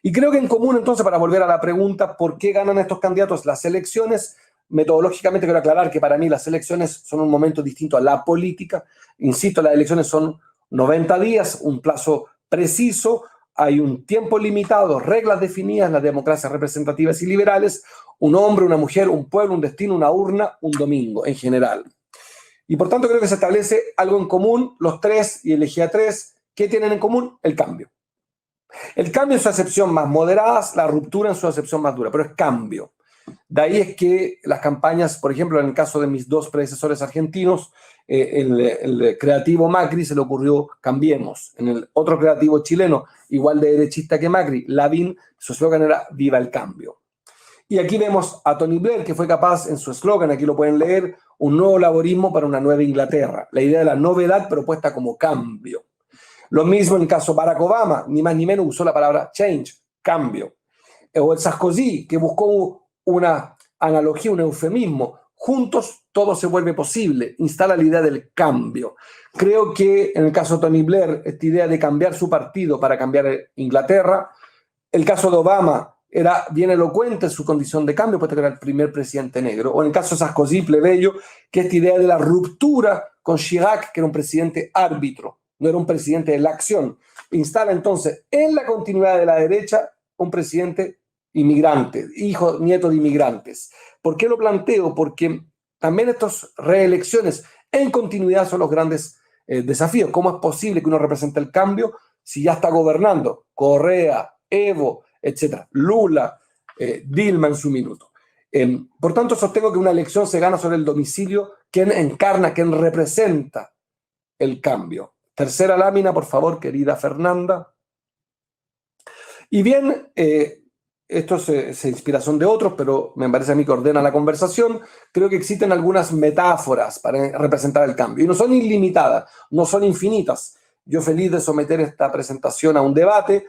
Y creo que en común, entonces, para volver a la pregunta, ¿por qué ganan estos candidatos las elecciones? Metodológicamente quiero aclarar que para mí las elecciones son un momento distinto a la política. Insisto, las elecciones son 90 días, un plazo preciso, hay un tiempo limitado, reglas definidas en las democracias representativas y liberales, un hombre, una mujer, un pueblo, un destino, una urna, un domingo en general. Y por tanto creo que se establece algo en común, los tres, y elegí a 3, ¿qué tienen en común? El cambio. El cambio en su acepción más moderada, la ruptura en su acepción más dura, pero es cambio. De ahí es que las campañas, por ejemplo, en el caso de mis 2 predecesores argentinos, el creativo Macri se le ocurrió Cambiemos. En el otro creativo chileno, igual de derechista que Macri, Lavín, su eslogan era Viva el cambio. Y aquí vemos a Tony Blair, que fue capaz en su eslogan, aquí lo pueden leer, un nuevo laborismo para una nueva Inglaterra. La idea de la novedad propuesta como cambio. Lo mismo en el caso de Barack Obama, ni más ni menos usó la palabra change, cambio. O el Sarkozy, que buscó una analogía, un eufemismo. Juntos todo se vuelve posible, instala la idea del cambio. Creo que en el caso de Tony Blair, esta idea de cambiar su partido para cambiar Inglaterra. El caso de Obama era bien elocuente en su condición de cambio, puesto que era el primer presidente negro. O en el caso de Sarkozy, plebeyo, que esta idea de la ruptura con Chirac, que era un presidente árbitro, no era un presidente de la acción. Instala entonces en la continuidad de la derecha un presidente inmigrante, hijo, nieto de inmigrantes. ¿Por qué lo planteo? Porque también estas reelecciones en continuidad son los grandes desafíos. ¿Cómo es posible que uno represente el cambio si ya está gobernando Correa, Evo, etc., Lula, Dilma en su minuto. Por tanto, sostengo que una elección se gana sobre el domicilio, quien encarna, quien representa el cambio. Tercera lámina, por favor, querida Fernanda. Y bien, esto es inspiración de otros, pero me parece a mí que ordena la conversación. Creo que existen algunas metáforas para representar el cambio. Y no son ilimitadas, no son infinitas. Yo feliz de someter esta presentación a un debate.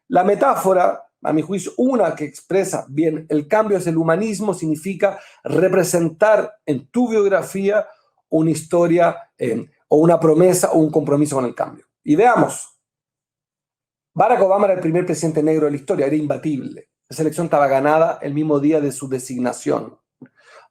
La metáfora, a mi juicio, una que expresa bien el cambio es el humanismo, significa representar en tu biografía una historia o una promesa o un compromiso con el cambio. Y veamos. Barack Obama era el primer presidente negro de la historia, era imbatible. Esa elección estaba ganada el mismo día de su designación.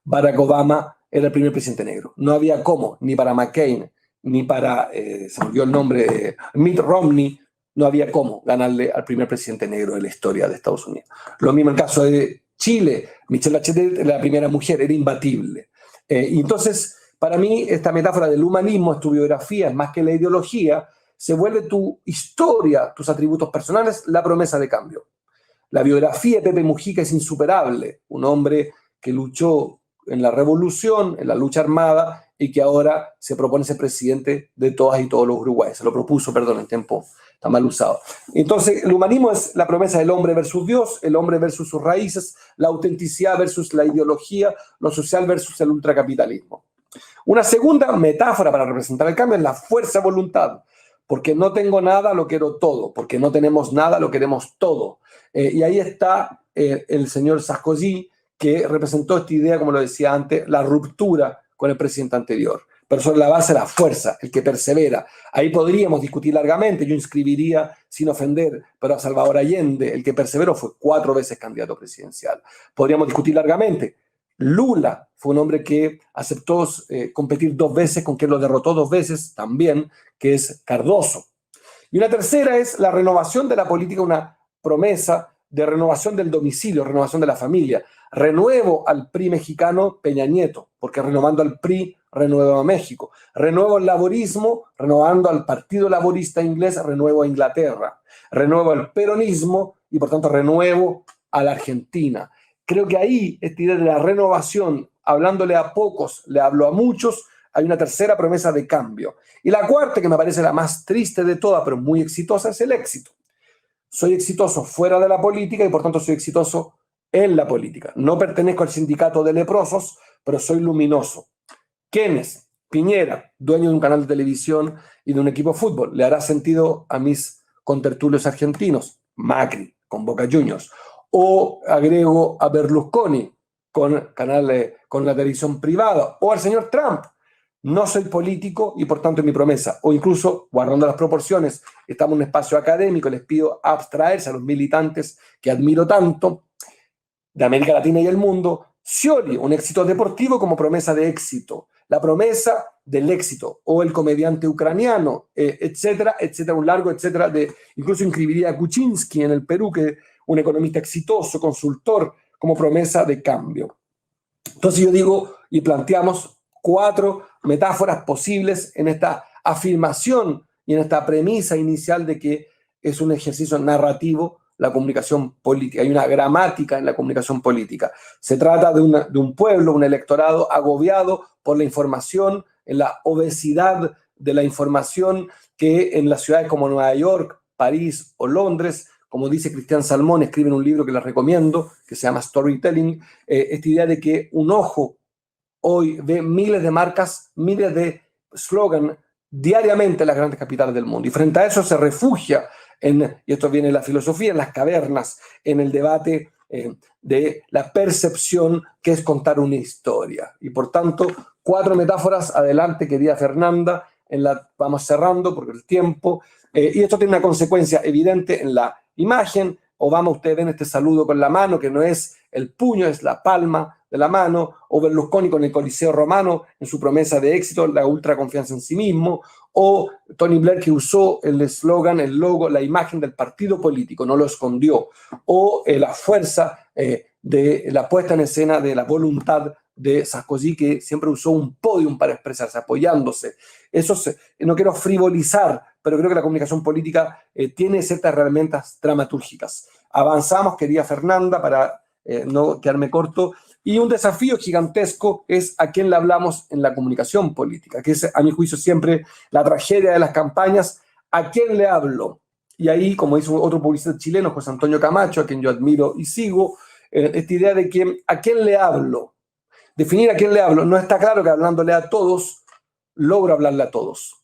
Barack Obama era el primer presidente negro. No había cómo, ni para McCain, ni para, se me olvidó el nombre, Mitt Romney, no había cómo ganarle al primer presidente negro de la historia de Estados Unidos. Lo mismo en el caso de Chile, Michelle Bachelet era la primera mujer, era imbatible. Y entonces, para mí, esta metáfora del humanismo es tu biografía, es más que la ideología, se vuelve tu historia, tus atributos personales, la promesa de cambio. La biografía de Pepe Mujica es insuperable, un hombre que luchó en la revolución, en la lucha armada, y que ahora se propone ser presidente de todas y todos los uruguayos. Se lo propuso, perdón, en tiempo está mal usado. Entonces, el humanismo es la promesa del hombre versus Dios, el hombre versus sus raíces, la autenticidad versus la ideología, lo social versus el ultracapitalismo. Una segunda metáfora para representar el cambio es la fuerza de voluntad. Porque no tengo nada, lo quiero todo. Porque no tenemos nada, lo queremos todo. Y ahí está el señor Sarkozy, que representó esta idea, como lo decía antes, la ruptura con el presidente anterior. Pero sobre la base de la fuerza, el que persevera. Ahí podríamos discutir largamente, yo inscribiría, sin ofender, pero a Salvador Allende, el que perseveró, fue 4 veces candidato presidencial. Podríamos discutir largamente. Lula fue un hombre que aceptó competir 2 veces, con quien lo derrotó 2 veces también, que es Cardoso. Y una tercera es la renovación de la política, una promesa de renovación del domicilio, renovación de la familia. Renuevo al PRI mexicano Peña Nieto, porque renovando al PRI, renuevo a México. Renuevo el laborismo, renovando al Partido Laborista Inglés, renuevo a Inglaterra. Renuevo el peronismo y por tanto renuevo a la Argentina. Creo que ahí, esta idea de la renovación, hablándole a pocos, le hablo a muchos, hay una tercera promesa de cambio. Y la cuarta, que me parece la más triste de todas, pero muy exitosa, es el éxito. Soy exitoso fuera de la política y por tanto soy exitoso en la política. No pertenezco al sindicato de leprosos, pero soy luminoso. Keynes, Piñera, dueño de un canal de televisión y de un equipo de fútbol. ¿Le hará sentido a mis contertulios argentinos? Macri, con Boca Juniors. O agrego a Berlusconi, con la televisión privada. O al señor Trump. No soy político y por tanto es mi promesa. O incluso, guardando las proporciones, estamos en un espacio académico, les pido abstraerse a los militantes que admiro tanto, de América Latina y el mundo. Scioli, un éxito deportivo como promesa de éxito. La promesa del éxito. O el comediante ucraniano, etcétera, etcétera, un largo etcétera. Incluso inscribiría a Kuczynski en el Perú, que es un economista exitoso, consultor, como promesa de cambio. Entonces yo digo, y planteamos 4 metáforas posibles en esta afirmación y en esta premisa inicial de que es un ejercicio narrativo la comunicación política. Hay una gramática en la comunicación política. Se trata de un pueblo, un electorado agobiado por la información, en la obesidad de la información que en las ciudades como Nueva York, París o Londres, como dice Cristian Salmón, escribe en un libro que les recomiendo, que se llama Storytelling, esta idea de que un ojo hoy ve miles de marcas, miles de slogans diariamente en las grandes capitales del mundo. Y frente a eso se refugia, y esto viene de la filosofía, en las cavernas, en el debate de la percepción, que es contar una historia. Y por tanto, 4 metáforas, adelante, querida Fernanda, vamos cerrando porque el tiempo, y esto tiene una consecuencia evidente en la imagen. Obama, ustedes ven este saludo con la mano, que no es el puño, es la palma de la mano, o Berlusconi con el Coliseo Romano en su promesa de éxito, la ultra confianza en sí mismo, o Tony Blair, que usó el eslogan, el logo, la imagen del partido político, no lo escondió, o la fuerza de la puesta en escena de la voluntad de Sarkozy, que siempre usó un podium para expresarse, apoyándose. No quiero frivolizar, pero creo que la comunicación política tiene ciertas herramientas dramatúrgicas. Avanzamos, querida Fernanda, para no quedarme corto, y un desafío gigantesco es a quién le hablamos en la comunicación política, que es, a mi juicio, siempre la tragedia de las campañas. ¿A quién le hablo? Y ahí, como dice otro publicista chileno, José Antonio Camacho, a quien yo admiro y sigo, esta idea de que ¿a quién le hablo? Definir a quién le hablo. No está claro que hablándole a todos, logro hablarle a todos.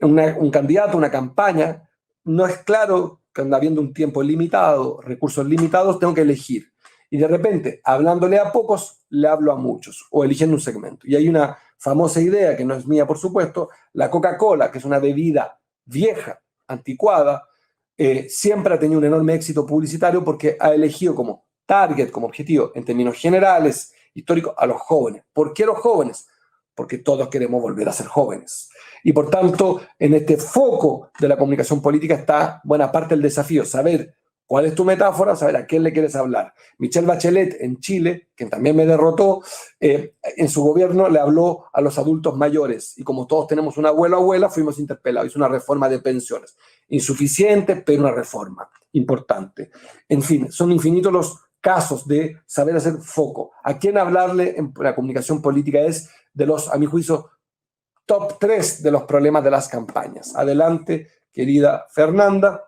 Un candidato, una campaña, no es claro que habiendo un tiempo limitado, recursos limitados, tengo que elegir. Y de repente, hablándole a pocos, le hablo a muchos, o eligiendo un segmento. Y hay una famosa idea, que no es mía, por supuesto, la Coca-Cola, que es una bebida vieja, anticuada, siempre ha tenido un enorme éxito publicitario porque ha elegido como target, como objetivo, en términos generales, históricos, a los jóvenes. ¿Por qué los jóvenes? Porque todos queremos volver a ser jóvenes. Y por tanto, en este foco de la comunicación política está buena parte del desafío, saber cuál es tu metáfora, saber a quién le quieres hablar. Michelle Bachelet en Chile, quien también me derrotó, en su gobierno le habló a los adultos mayores y como todos tenemos un abuelo o abuela, fuimos interpelados. Hizo una reforma de pensiones. Insuficiente, pero una reforma importante. En fin, son infinitos los casos de saber hacer foco. ¿A quién hablarle en la comunicación política? Es de los, a mi juicio, top 3 de los problemas de las campañas. Adelante, querida Fernanda.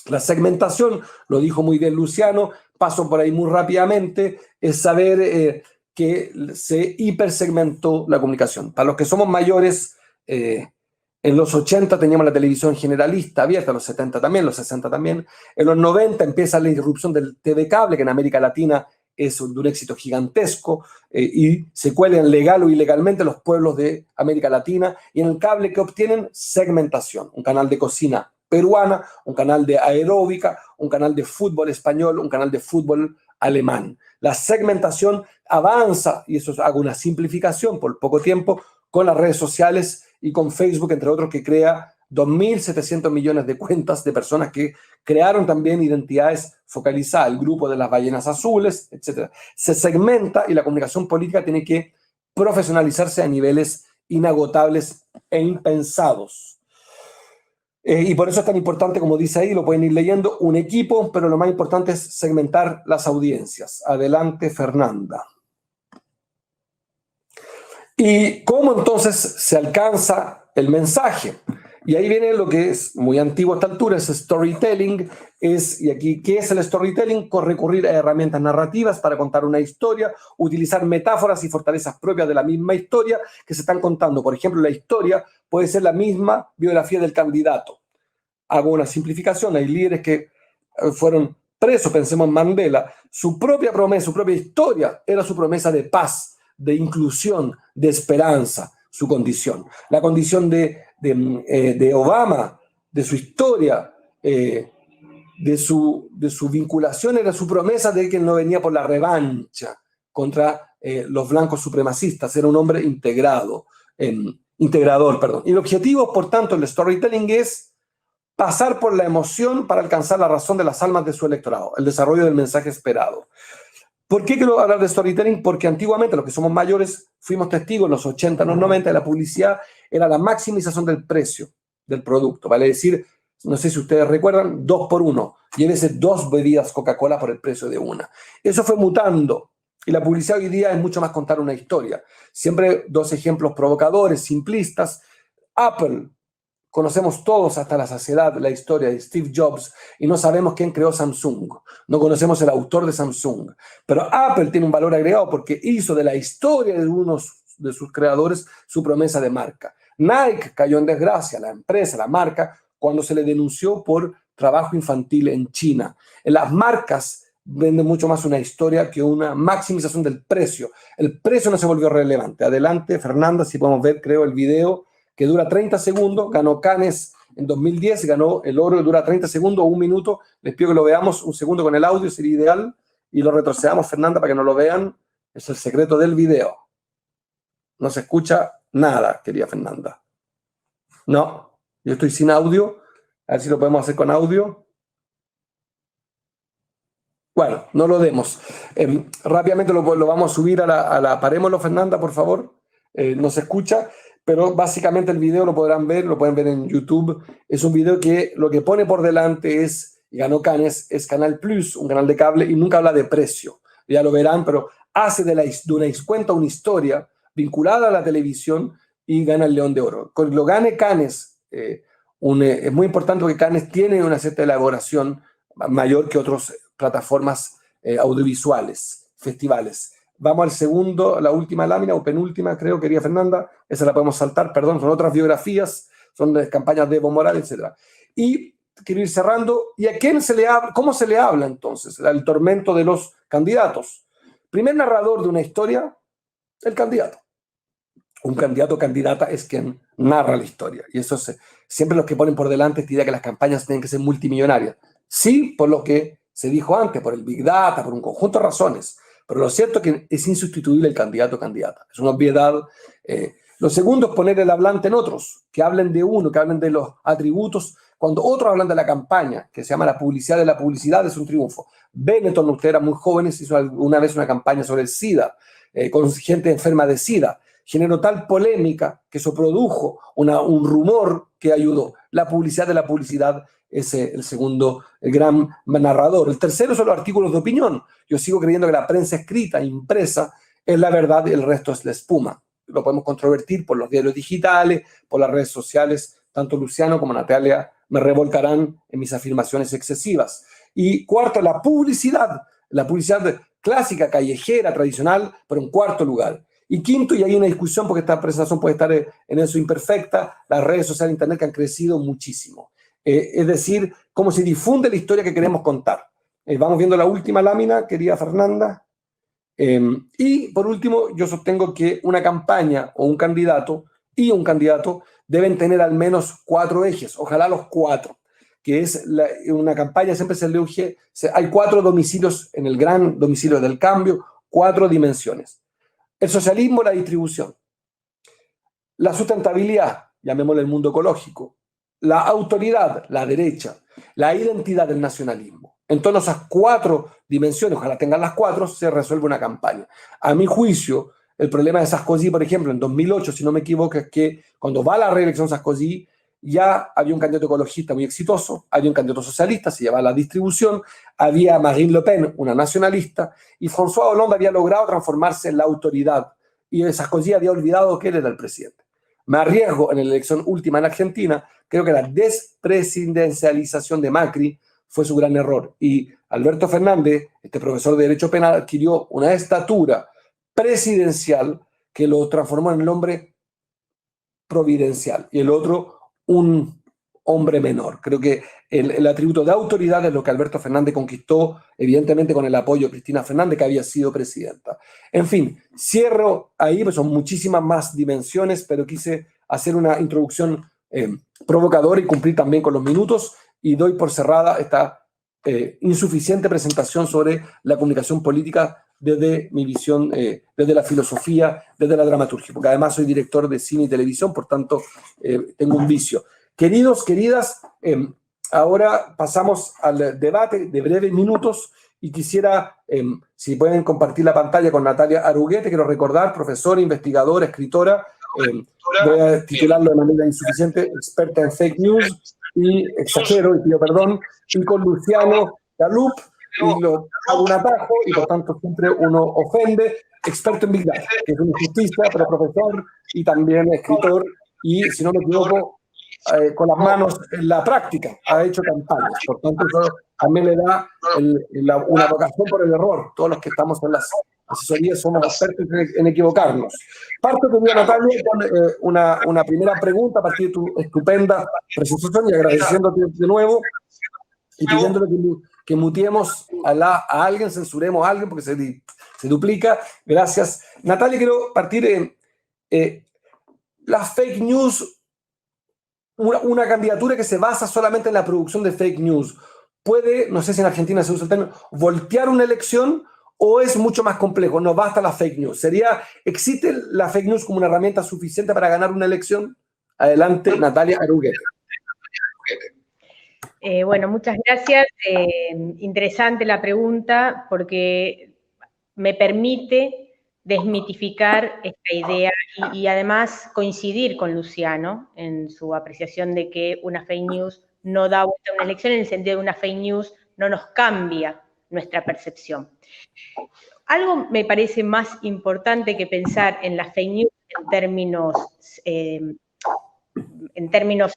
La segmentación, lo dijo muy bien Luciano, paso por ahí muy rápidamente, es saber que se hipersegmentó la comunicación. Para los que somos mayores, en los 80 teníamos la televisión generalista abierta, en los 70 también, los 60 también. En los 90 empieza la irrupción del TV cable, que en América Latina es de un éxito gigantesco, y se cuelan legal o ilegalmente los pueblos de América Latina, y en el cable que obtienen segmentación, un canal de cocina peruana, un canal de aeróbica, un canal de fútbol español, un canal de fútbol alemán. La segmentación avanza, y eso hago una simplificación por poco tiempo, con las redes sociales y con Facebook, entre otros, que crea 2.700 millones de cuentas de personas que crearon también identidades focalizadas, el grupo de las ballenas azules, etc. Se segmenta y la comunicación política tiene que profesionalizarse a niveles inagotables e impensados. Y por eso es tan importante, como dice ahí, lo pueden ir leyendo, un equipo, pero lo más importante es segmentar las audiencias. Adelante, Fernanda. ¿Y cómo entonces se alcanza el mensaje? Y ahí viene lo que es muy antiguo a esta altura, es storytelling. Y aquí, ¿qué es el storytelling? Recurrir a herramientas narrativas para contar una historia, utilizar metáforas y fortalezas propias de la misma historia que se están contando. Por ejemplo, la historia puede ser la misma biografía del candidato. Hago una simplificación, hay líderes que fueron presos, pensemos en Mandela, su propia promesa, su propia historia era su promesa de paz, de inclusión, de esperanza, su condición. La condición de Obama, de su historia, de su vinculación, era su promesa de que él no venía por la revancha contra los blancos supremacistas, era un hombre integrador. Y el objetivo, por tanto, el storytelling es pasar por la emoción para alcanzar la razón de las almas de su electorado, el desarrollo del mensaje esperado. ¿Por qué quiero hablar de storytelling? Porque antiguamente, los que somos mayores, fuimos testigos en los 80, en los 90, de la publicidad, era la maximización del precio del producto. Vale decir, no sé si ustedes recuerdan, 2 por 1. Llévese 2 bebidas Coca-Cola por el precio de una. Eso fue mutando. Y la publicidad hoy día es mucho más contar una historia. Siempre 2 ejemplos provocadores, simplistas. Apple. Conocemos todos hasta la saciedad la historia de Steve Jobs y no sabemos quién creó Samsung. No conocemos el autor de Samsung. Pero Apple tiene un valor agregado porque hizo de la historia de uno de sus creadores su promesa de marca. Nike cayó en desgracia, la empresa, la marca, cuando se le denunció por trabajo infantil en China. En las marcas venden mucho más una historia que una maximización del precio. El precio no se volvió relevante. Adelante, Fernanda, si podemos ver, creo, el video que dura 30 segundos, ganó Cannes en 2010, ganó el oro, dura 30 segundos, 1 minuto. Les pido que lo veamos un segundo con el audio, sería ideal, y lo retrocedamos, Fernanda, para que no lo vean. Es el secreto del video. No se escucha nada, querida Fernanda. No, yo estoy sin audio. A ver si lo podemos hacer con audio. Bueno, no lo demos. Rápidamente lo vamos a subir a la... Parémoslo, Fernanda, por favor. No se escucha. pero básicamente el video lo podrán ver, lo pueden ver en YouTube. Es un video que lo que pone por delante es, y ganó Cannes, es Canal Plus, un canal de cable, y nunca habla de precio. Ya lo verán, pero hace cuenta una historia vinculada a la televisión y gana el León de Oro. Cuando lo gane Cannes, es muy importante porque Cannes tiene una cierta elaboración mayor que otras plataformas audiovisuales, festivales. Vamos al segundo, la última lámina, o penúltima, creo, quería Fernanda. Esa la podemos saltar, perdón, son otras biografías, son de campañas de Evo Morales, etc. Y quiero ir cerrando. ¿Y a quién se le habla? ¿Cómo se le habla entonces? El tormento de los candidatos. Primer narrador de una historia, el candidato. Un candidato o candidata es quien narra la historia. Y eso es siempre los que ponen por delante esta idea que las campañas tienen que ser multimillonarias. Sí, por lo que se dijo antes, por el Big Data, por un conjunto de razones. Pero lo cierto es que es insustituible el candidato o candidata. Es una obviedad. Lo segundo es poner el hablante en otros, que hablen de uno, que hablen de los atributos. Cuando otros hablan de la campaña, que se llama la publicidad de la publicidad, es un triunfo. Benetton, usted era muy jóvenes, hizo una vez una campaña sobre el SIDA, con gente enferma de SIDA. Generó tal polémica que eso produjo un rumor que ayudó. La publicidad de la publicidad es el segundo, el gran narrador. El tercero son los artículos de opinión. Yo sigo creyendo que la prensa escrita, impresa, es la verdad y el resto es la espuma. Lo podemos controvertir por los diarios digitales, por las redes sociales. Tanto Luciano como Natalia me revolcarán en mis afirmaciones excesivas. Y cuarto, la publicidad clásica, callejera, tradicional, pero en cuarto lugar. Y quinto, y hay una discusión porque esta presentación puede estar en eso imperfecta, las redes sociales de Internet que han crecido muchísimo. Es decir, cómo se difunde la historia que queremos contar. Vamos viendo la última lámina, querida Fernanda. Y por último, yo sostengo que una campaña o un candidato deben tener al menos 4 ejes, ojalá los 4, que es una campaña, siempre se elige, hay 4 domicilios en el gran domicilio del cambio, 4 dimensiones. El socialismo, la distribución, la sustentabilidad, llamémosle el mundo ecológico, la autoridad, la derecha, la identidad del nacionalismo. En todas esas 4 dimensiones, ojalá tengan las 4, se resuelve una campaña. A mi juicio, el problema de Sarkozy, por ejemplo, en 2008, si no me equivoco, es que cuando va a la reelección Sarkozy, ya había un candidato ecologista muy exitoso, había un candidato socialista, se llevaba la distribución, había Marine Le Pen, una nacionalista, y François Hollande había logrado transformarse en la autoridad, y Sarkozy había olvidado que él era el presidente. Me arriesgo en la elección última en Argentina, creo que la despresidencialización de Macri fue su gran error, y Alberto Fernández, este profesor de Derecho Penal, adquirió una estatura presidencial que lo transformó en el hombre providencial, y el otro un hombre menor. Creo que el atributo de autoridad es lo que Alberto Fernández conquistó, evidentemente con el apoyo de Cristina Fernández, que había sido presidenta. En fin, cierro ahí, pues son muchísimas más dimensiones, pero quise hacer una introducción provocadora y cumplir también con los minutos, y doy por cerrada esta insuficiente presentación sobre la comunicación política desde mi visión, desde la filosofía, desde la dramaturgia, porque además soy director de cine y televisión, por tanto tengo un vicio. Queridos, queridas, ahora pasamos al debate de breves minutos y quisiera, si pueden compartir la pantalla con Natalia Aruguete, quiero recordar, profesora, investigadora, escritora, voy a titularlo de manera insuficiente, experta en fake news, y exagero y pido perdón, y con Luciano Galup, y lo hago un atajo, y por tanto siempre uno ofende, experto en Big Data, que es un justista, pero profesor y también escritor, y si no me equivoco, con las manos en la práctica, ha hecho campañas, por tanto eso a mí le da una vocación por el error. Todos los que estamos en las asesorías somos expertos en equivocarnos. Parto, querida Natalia, con una primera pregunta a partir de tu estupenda presentación y agradeciéndote de nuevo y pidiéndole que mutiemos a alguien, censuremos a alguien porque se duplica. Gracias. Natalia, quiero partir las fake news, una candidatura que se basa solamente en la producción de fake news. Puede, no sé si en Argentina se usa el término, voltear una elección, o es mucho más complejo, no basta la fake news. ¿Existe la fake news como una herramienta suficiente para ganar una elección? Adelante, Natalia Aruguete. Bueno, muchas gracias. Interesante la pregunta porque me permite desmitificar esta idea y además coincidir con Luciano en su apreciación de que una fake news no da vuelta a una elección, en el sentido de una fake news no nos cambia nuestra percepción. Algo me parece más importante que pensar en la fake news en términos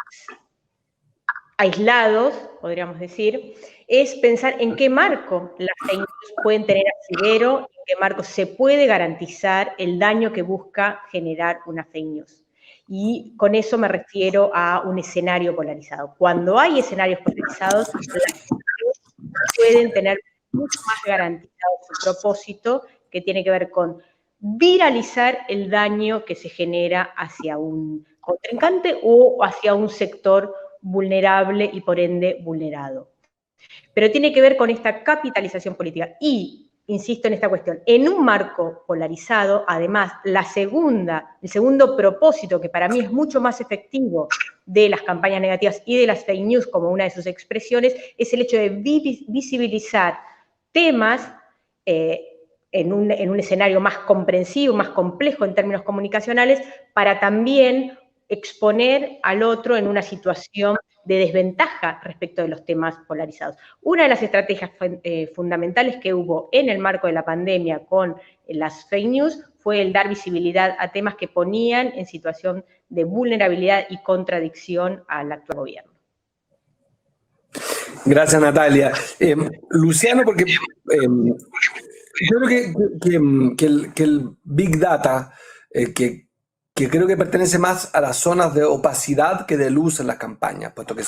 aislados, podríamos decir, es pensar en qué marco las fake news pueden tener asidero, en qué marco se puede garantizar el daño que busca generar una fake news. Y con eso me refiero a un escenario polarizado. Cuando hay escenarios polarizados, las fake news pueden tener mucho más garantizado su propósito, que tiene que ver con viralizar el daño que se genera hacia un contrincante o hacia un sector vulnerable y por ende vulnerado. Pero tiene que ver con esta capitalización política. Y, insisto en esta cuestión, en un marco polarizado, además, el segundo propósito, que para mí es mucho más efectivo de las campañas negativas y de las fake news como una de sus expresiones, es el hecho de visibilizar temas en un escenario más comprensivo, más complejo en términos comunicacionales, para también exponer al otro en una situación de desventaja respecto de los temas polarizados. Una de las estrategias fundamentales que hubo en el marco de la pandemia con las fake news fue el dar visibilidad a temas que ponían en situación de vulnerabilidad y contradicción al actual gobierno. Gracias, Natalia. Luciano, porque yo creo que el Big Data, que creo que pertenece más a las zonas de opacidad que de luz en las campañas, puesto que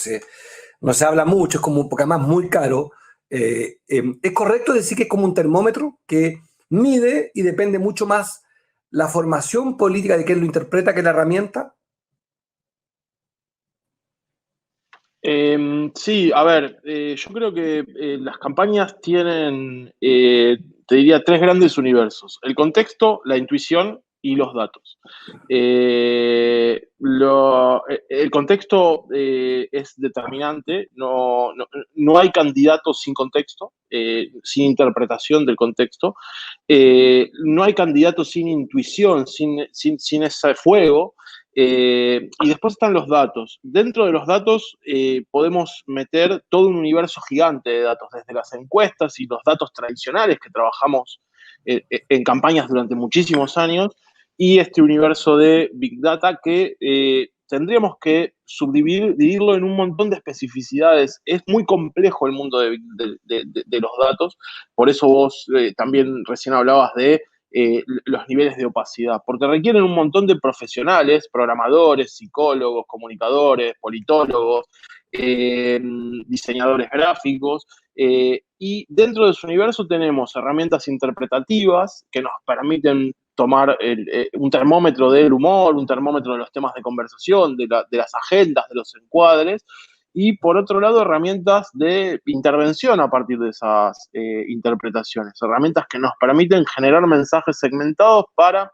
no se habla mucho, es como porque además muy caro. ¿Es correcto decir que es como un termómetro que mide y depende mucho más la formación política de quien lo interpreta que la herramienta? Sí, a ver, yo creo que las campañas tienen, te diría, tres grandes universos: el contexto, la intuición y los datos. El contexto es determinante, no hay candidatos sin contexto, sin interpretación del contexto, no hay candidatos sin intuición, sin ese fuego. Y después están los datos. Dentro de los datos podemos meter todo un universo gigante de datos, desde las encuestas y los datos tradicionales que trabajamos en campañas durante muchísimos años, y este universo de Big Data que tendríamos que subdividirlo en un montón de especificidades. Es muy complejo el mundo de los datos, por eso vos también recién hablabas de los niveles de opacidad, porque requieren un montón de profesionales, programadores, psicólogos, comunicadores, politólogos, diseñadores gráficos, y dentro de su universo tenemos herramientas interpretativas que nos permiten tomar un termómetro del humor, un termómetro de los temas de conversación, de las agendas, de los encuadres, y por otro lado herramientas de intervención a partir de esas interpretaciones, herramientas que nos permiten generar mensajes segmentados para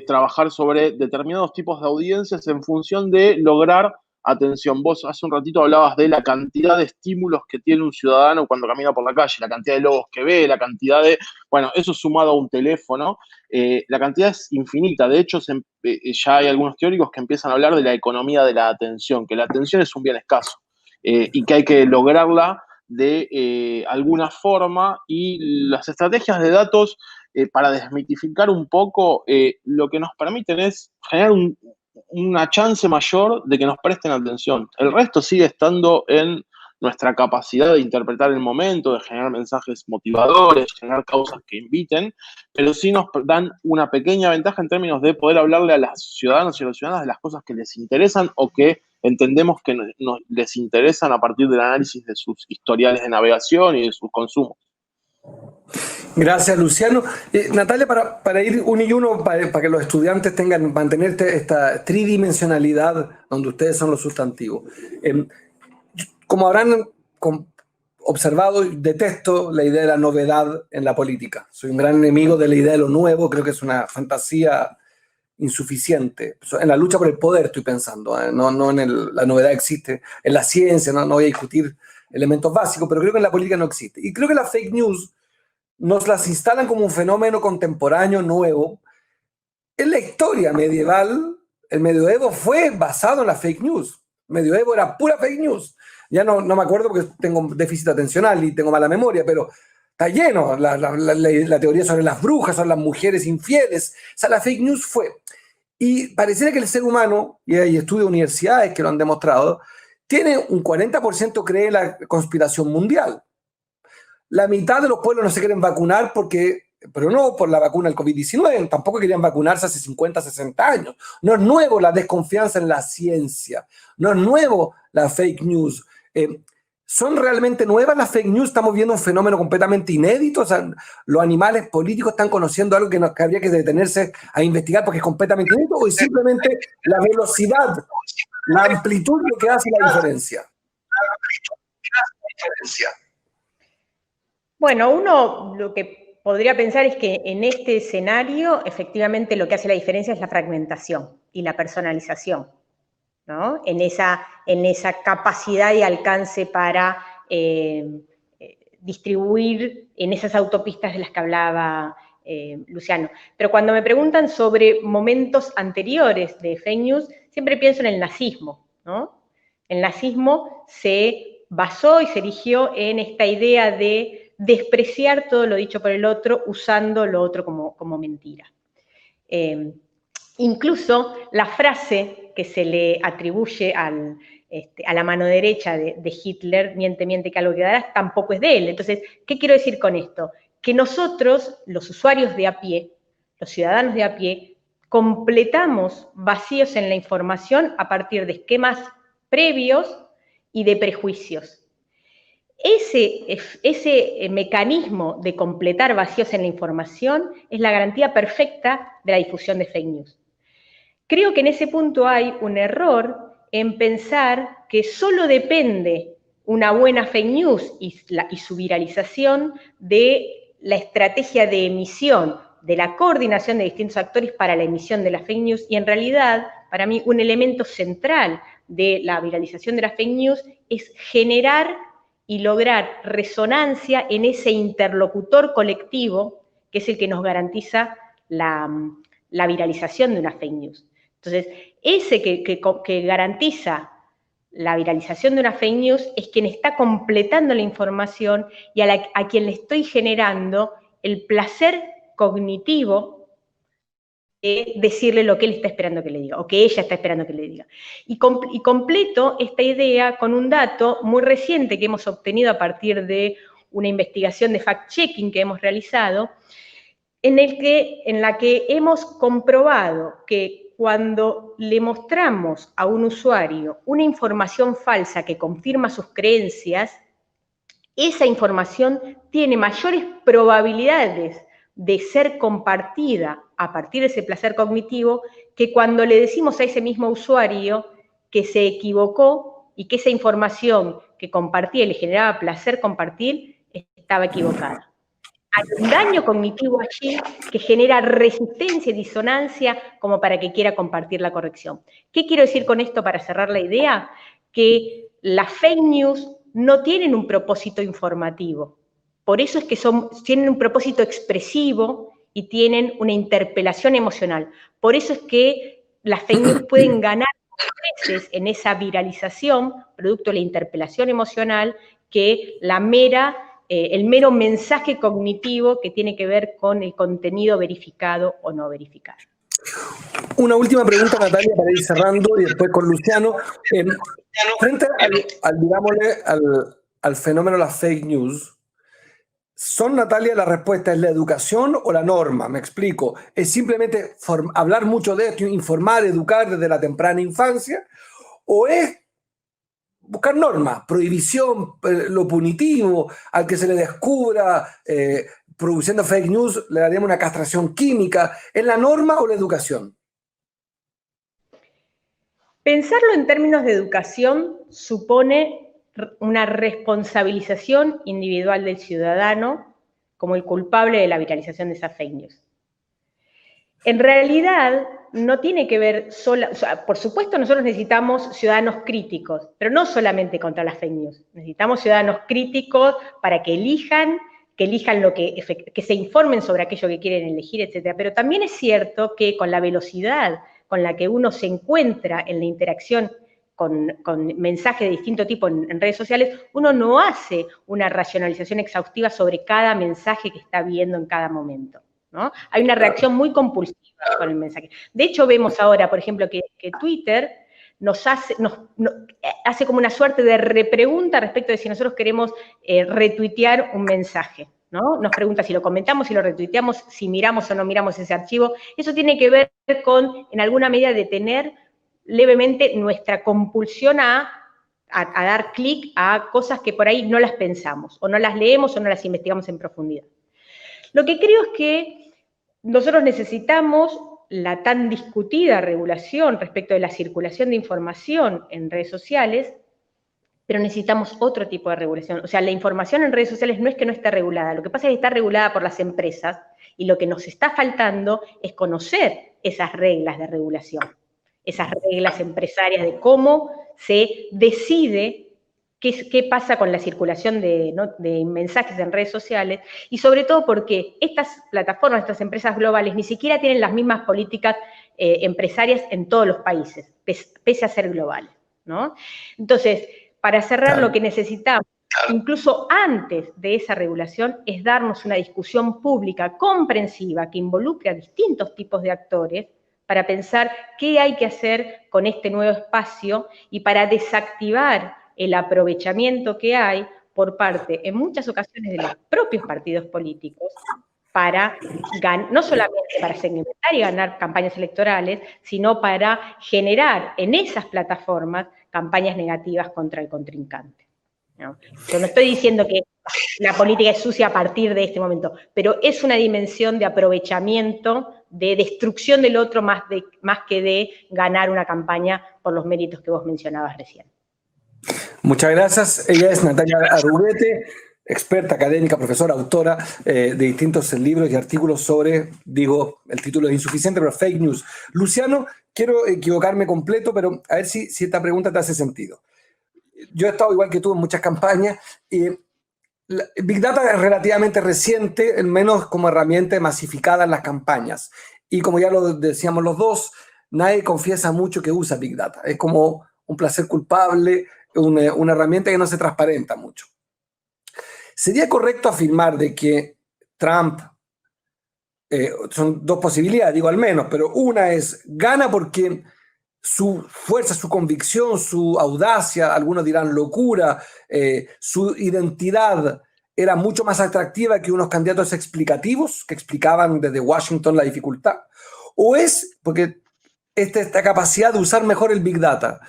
trabajar sobre determinados tipos de audiencias en función de lograr atención. Vos hace un ratito hablabas de la cantidad de estímulos que tiene un ciudadano cuando camina por la calle, la cantidad de logos que ve, la cantidad de... Bueno, eso sumado a un teléfono, la cantidad es infinita. De hecho, ya hay algunos teóricos que empiezan a hablar de la economía de la atención, que la atención es un bien escaso y que hay que lograrla de alguna forma, y las estrategias de datos, para desmitificar un poco, lo que nos permiten es generar una chance mayor de que nos presten atención. El resto sigue estando en nuestra capacidad de interpretar el momento, de generar mensajes motivadores, generar causas que inviten, pero sí nos dan una pequeña ventaja en términos de poder hablarle a los ciudadanos y a las ciudadanas de las cosas que les interesan o que entendemos que les interesan a partir del análisis de sus historiales de navegación y de sus consumos. Gracias, Luciano. Natalia, para ir uno y uno, para que los estudiantes tengan, mantener esta tridimensionalidad donde ustedes son los sustantivos. Como habrán observado, detesto la idea de la novedad en la política. Soy un gran enemigo de la idea de lo nuevo, creo que es una fantasía insuficiente. En la lucha por el poder estoy pensando, no en la novedad existe. En la ciencia no voy a discutir elementos básicos, pero creo que en la política no existe. Y creo que la fake news nos las instalan como un fenómeno contemporáneo nuevo. En la historia medieval, el medioevo fue basado en la fake news. El medioevo era pura fake news. Ya no me acuerdo porque tengo déficit atencional y tengo mala memoria, pero está lleno. La teoría sobre las brujas, sobre las mujeres infieles. O sea, la fake news fue. Y pareciera que el ser humano, y hay estudios de universidades que lo han demostrado, tiene un 40% cree en la conspiración mundial. La mitad de los pueblos no se quieren vacunar pero no por la vacuna del COVID-19, tampoco querían vacunarse hace 50, 60 años. No es nuevo la desconfianza en la ciencia, no es nuevo la fake news. ¿Son realmente nuevas las fake news? Estamos viendo un fenómeno completamente inédito. O sea, los animales políticos están conociendo algo que habría que detenerse a investigar porque es completamente inédito, o es simplemente la velocidad, la amplitud lo que hace la diferencia. Bueno, uno lo que podría pensar es que en este escenario, efectivamente, lo que hace la diferencia es la fragmentación y la personalización, ¿no? En esa capacidad y alcance para distribuir en esas autopistas de las que hablaba Luciano. Pero cuando me preguntan sobre momentos anteriores de fake news, siempre pienso en el nazismo, ¿no? El nazismo se basó y se erigió en esta idea de despreciar todo lo dicho por el otro, usando lo otro como mentira. Incluso la frase que se le atribuye a la mano derecha de Hitler, miente, miente, que algo quedará, tampoco es de él. Entonces, ¿qué quiero decir con esto? Que nosotros, los usuarios de a pie, los ciudadanos de a pie, completamos vacíos en la información a partir de esquemas previos y de prejuicios. Ese mecanismo de completar vacíos en la información es la garantía perfecta de la difusión de fake news. Creo que en ese punto hay un error en pensar que solo depende una buena fake news y su viralización de la estrategia de emisión, de la coordinación de distintos actores para la emisión de la fake news, y en realidad, para mí, un elemento central de la viralización de la fake news es generar y lograr resonancia en ese interlocutor colectivo que es el que nos garantiza la viralización de una fake news. Entonces, ese que garantiza la viralización de una fake news es quien está completando la información y a quien le estoy generando el placer cognitivo de decirle lo que él está esperando que le diga, o que ella está esperando que le diga. Y completo esta idea con un dato muy reciente que hemos obtenido a partir de una investigación de fact-checking que hemos realizado, en la que hemos comprobado que cuando le mostramos a un usuario una información falsa que confirma sus creencias, esa información tiene mayores probabilidades de ser compartida a partir de ese placer cognitivo que cuando le decimos a ese mismo usuario que se equivocó y que esa información que compartía y le generaba placer compartir estaba equivocada. Hay un daño cognitivo allí que genera resistencia y disonancia como para que quiera compartir la corrección. ¿Qué quiero decir con esto para cerrar la idea? Que las fake news no tienen un propósito informativo. Por eso es que tienen un propósito expresivo y tienen una interpelación emocional. Por eso es que las fake news pueden ganar veces en esa viralización, producto de la interpelación emocional, que el mero mensaje cognitivo que tiene que ver con el contenido verificado o no verificado. Una última pregunta, Natalia, para ir cerrando y después con Luciano. Frente al fenómeno de las fake news, ¿son, Natalia, la respuesta es la educación o la norma? Me explico. ¿Es simplemente hablar mucho de esto, informar, educar desde la temprana infancia? ¿O es buscar normas, prohibición, lo punitivo, al que se le descubra produciendo fake news, le daríamos una castración química? ¿Es la norma o la educación? Pensarlo en términos de educación supone una responsabilización individual del ciudadano como el culpable de la viralización de esas fake news. En realidad, no tiene que ver por supuesto nosotros necesitamos ciudadanos críticos, pero no solamente contra las fake news. Necesitamos ciudadanos críticos para que elijan que elijan que se informen sobre aquello que quieren elegir, etcétera. Pero también es cierto que con la velocidad con la que uno se encuentra en la interacción con mensajes de distinto tipo en redes sociales, uno no hace una racionalización exhaustiva sobre cada mensaje que está viendo en cada momento, ¿no? Hay una reacción muy compulsiva con el mensaje. De hecho, vemos ahora, por ejemplo, que Twitter nos hace como una suerte de repregunta respecto de si nosotros queremos retuitear un mensaje, ¿no? Nos pregunta si lo comentamos, si lo retuiteamos, si miramos o no miramos ese archivo. Eso tiene que ver con, en alguna medida, detener levemente nuestra compulsión a dar clic a cosas que por ahí no las pensamos, o no las leemos o no las investigamos en profundidad. Lo que creo es que nosotros necesitamos la tan discutida regulación respecto de la circulación de información en redes sociales, pero necesitamos otro tipo de regulación. O sea, la información en redes sociales no es que no esté regulada, lo que pasa es que está regulada por las empresas, y lo que nos está faltando es conocer esas reglas de regulación, esas reglas empresarias de cómo se decide qué pasa con la circulación de mensajes en redes sociales, y sobre todo porque estas plataformas, estas empresas globales, ni siquiera tienen las mismas políticas empresarias en todos los países, pese a ser globales, ¿no? Entonces, para cerrar, claro, lo que necesitamos, incluso antes de esa regulación, es darnos una discusión pública comprensiva que involucre a distintos tipos de actores para pensar qué hay que hacer con este nuevo espacio y para desactivar el aprovechamiento que hay por parte, en muchas ocasiones, de los propios partidos políticos para no solamente para segmentar y ganar campañas electorales, sino para generar en esas plataformas campañas negativas contra el contrincante, ¿no? Yo no estoy diciendo que la política es sucia a partir de este momento, pero es una dimensión de aprovechamiento, de destrucción del otro, más que de ganar una campaña por los méritos que vos mencionabas recién. Muchas gracias. Ella es Natalia Arruguete, experta académica, profesora, autora de distintos libros y artículos sobre, digo, el título es insuficiente, pero fake news. Luciano, quiero equivocarme completo, pero a ver si esta pregunta te hace sentido. Yo he estado igual que tú en muchas campañas y Big Data es relativamente reciente, al menos como herramienta masificada en las campañas. Y como ya lo decíamos los dos, nadie confiesa mucho que usa Big Data. Es como un placer culpable, una herramienta que no se transparenta mucho. ¿Sería correcto afirmar de que Trump, son dos posibilidades, digo al menos, pero una es, gana porque su fuerza, su convicción, su audacia, algunos dirán locura, su identidad era mucho más atractiva que unos candidatos explicativos que explicaban desde Washington la dificultad? ¿O es porque esta capacidad de usar mejor el Big Data?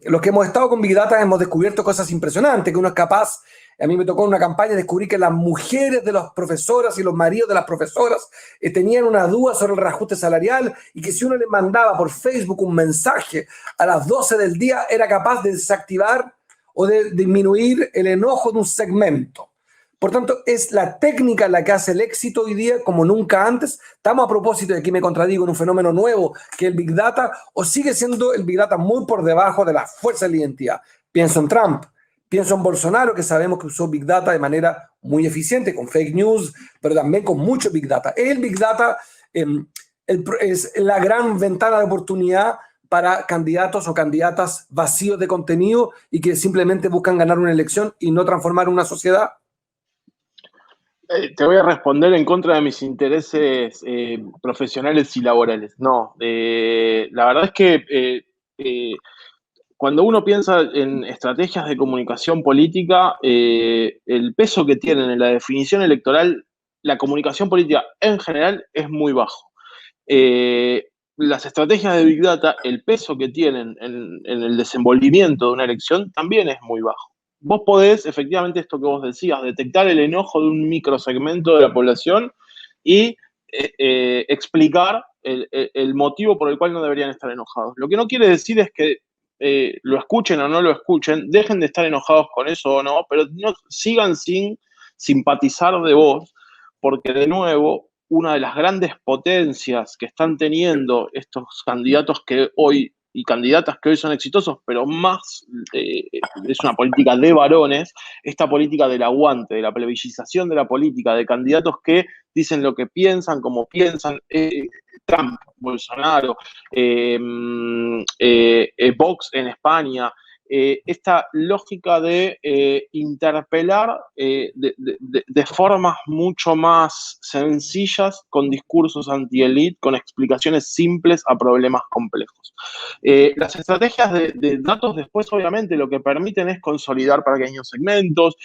Los que hemos estado con Big Data hemos descubierto cosas impresionantes, que uno es capaz. A mí me tocó en una campaña descubrir que las mujeres de las profesoras y los maridos de las profesoras tenían una duda sobre el reajuste salarial, y que si uno le mandaba por Facebook un mensaje a las 12 del día era capaz de desactivar o de disminuir el enojo de un segmento. Por tanto, es la técnica la que hace el éxito hoy día como nunca antes. ¿Estamos a propósito, de aquí me contradigo, en un fenómeno nuevo que el Big Data, o sigue siendo el Big Data muy por debajo de la fuerza de la identidad? Pienso en Trump, pienso en Bolsonaro, que sabemos que usó Big Data de manera muy eficiente, con fake news, pero también con mucho Big Data. El Big Data es la gran ventana de oportunidad para candidatos o candidatas vacíos de contenido y que simplemente buscan ganar una elección y no transformar una sociedad. Te voy a responder en contra de mis intereses profesionales y laborales. No, la verdad es que cuando uno piensa en estrategias de comunicación política, el peso que tienen en la definición electoral, la comunicación política en general es muy bajo. Las estrategias de Big Data, el peso que tienen en el desenvolvimiento de una elección también es muy bajo. Vos podés, efectivamente, esto que vos decías, detectar el enojo de un microsegmento de la población y explicar el motivo por el cual no deberían estar enojados. Lo que no quiere decir es que lo escuchen o no lo escuchen, dejen de estar enojados con eso o no, pero no sigan sin simpatizar de vos, porque de nuevo, una de las grandes potencias que están teniendo estos candidatos que hoy y candidatas que hoy son exitosos, pero más es una política de varones, esta política del aguante, de la plebiscización de la política, de candidatos que dicen lo que piensan, como piensan, Trump, Bolsonaro, Vox en España, esta lógica de interpelar de formas mucho más sencillas, con discursos anti-elite, con explicaciones simples a problemas complejos. Las estrategias de datos después, obviamente, lo que permiten es consolidar pequeños segmentos,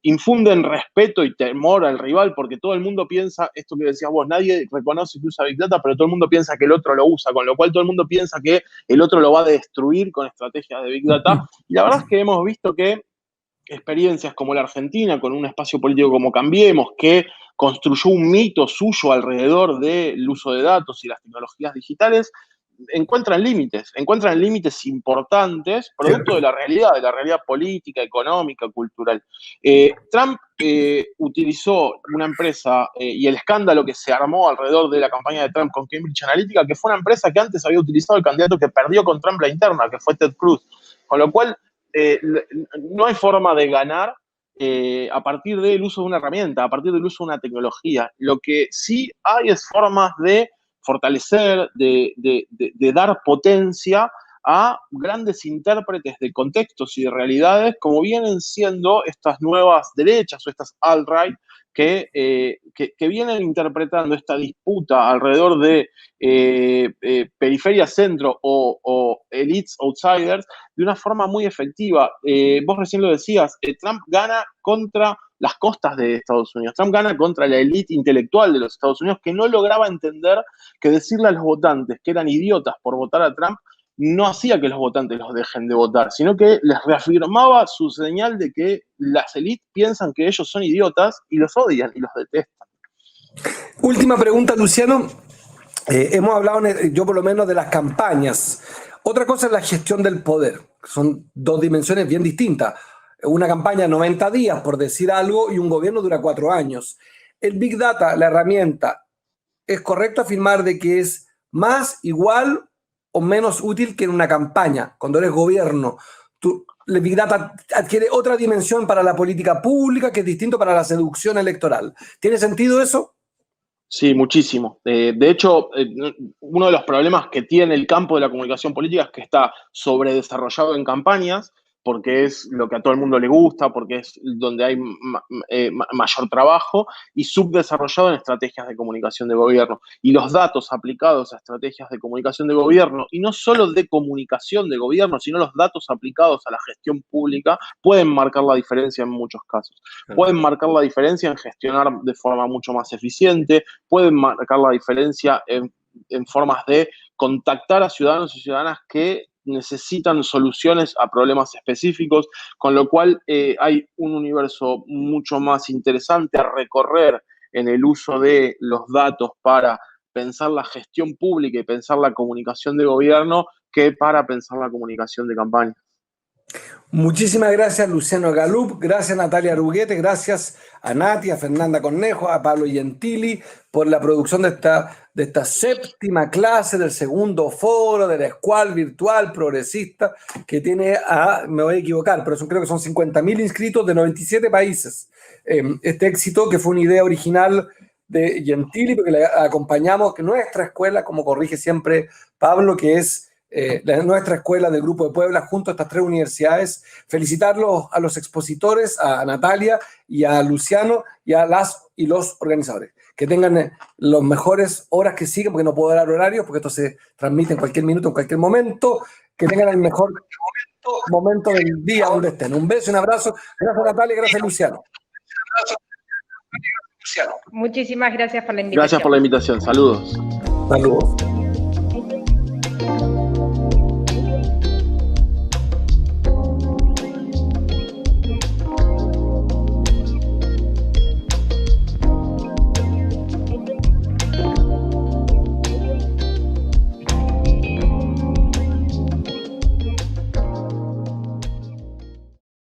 infunden respeto y temor al rival, porque todo el mundo piensa, esto que decías vos, nadie reconoce que usa Big Data, pero todo el mundo piensa que el otro lo usa, con lo cual todo el mundo piensa que el otro lo va a destruir con estrategias de Big Data. Y la verdad es que hemos visto que experiencias como la Argentina, con un espacio político como Cambiemos, que construyó un mito suyo alrededor del uso de datos y las tecnologías digitales, encuentran límites importantes, producto de la realidad política, económica, cultural. Trump utilizó una empresa y el escándalo que se armó alrededor de la campaña de Trump con Cambridge Analytica, que fue una empresa que antes había utilizado el candidato que perdió con Trump la interna, que fue Ted Cruz. Con lo cual, no hay forma de ganar a partir del uso de una herramienta, a partir del uso de una tecnología. Lo que sí hay es formas de fortalecer, de dar potencia a grandes intérpretes de contextos y de realidades, como vienen siendo estas nuevas derechas o estas alt-right que vienen interpretando esta disputa alrededor de periferia centro o elites outsiders de una forma muy efectiva. Vos recién lo decías, Trump gana contra las costas de Estados Unidos. Trump gana contra la élite intelectual de los Estados Unidos, que no lograba entender que decirle a los votantes que eran idiotas por votar a Trump no hacía que los votantes los dejen de votar, sino que les reafirmaba su señal de que las élites piensan que ellos son idiotas y los odian y los detestan. Última pregunta, Luciano. Hemos hablado, yo por lo menos, de las campañas. Otra cosa es la gestión del poder. Son dos dimensiones bien distintas. Una campaña 90 días, por decir algo, y un gobierno dura 4 años. El Big Data, la herramienta, ¿es correcto afirmar de que es más, igual o menos útil que en una campaña? Cuando eres gobierno, el Big Data adquiere otra dimensión para la política pública que es distinto para la seducción electoral. ¿Tiene sentido eso? Sí, muchísimo. De hecho, uno de los problemas que tiene el campo de la comunicación política es que está sobredesarrollado en campañas, porque es lo que a todo el mundo le gusta, porque es donde hay mayor trabajo, y subdesarrollado en estrategias de comunicación de gobierno. Y los datos aplicados a estrategias de comunicación de gobierno, y no solo de comunicación de gobierno, sino los datos aplicados a la gestión pública, pueden marcar la diferencia en muchos casos. Pueden marcar la diferencia en gestionar de forma mucho más eficiente, pueden marcar la diferencia en formas de contactar a ciudadanos y ciudadanas que necesitan soluciones a problemas específicos, con lo cual hay un universo mucho más interesante a recorrer en el uso de los datos para pensar la gestión pública y pensar la comunicación de gobierno que para pensar la comunicación de campaña. Muchísimas gracias, Luciano Galup, gracias Natalia Aruguete, gracias a Nati, a Fernanda Cornejo, a Pablo Gentili por la producción de esta séptima clase del segundo foro de la Escuela Virtual Progresista que tiene me voy a equivocar, pero creo que son 50.000 inscritos de 97 países. Este éxito que fue una idea original de Gentili, porque le acompañamos que nuestra escuela, como corrige siempre Pablo, que es nuestra escuela del Grupo de Puebla, junto a estas 3 universidades. Felicitarlos a los expositores, a Natalia y a Luciano y a las y los organizadores. Que tengan las mejores horas que siguen, porque no puedo dar horarios, porque esto se transmite en cualquier minuto, en cualquier momento. Que tengan el mejor momento del día donde estén. Un beso y un abrazo. Gracias, Natalia, gracias, Luciano. Muchísimas gracias por la invitación. Gracias por la invitación. Saludos. Saludos.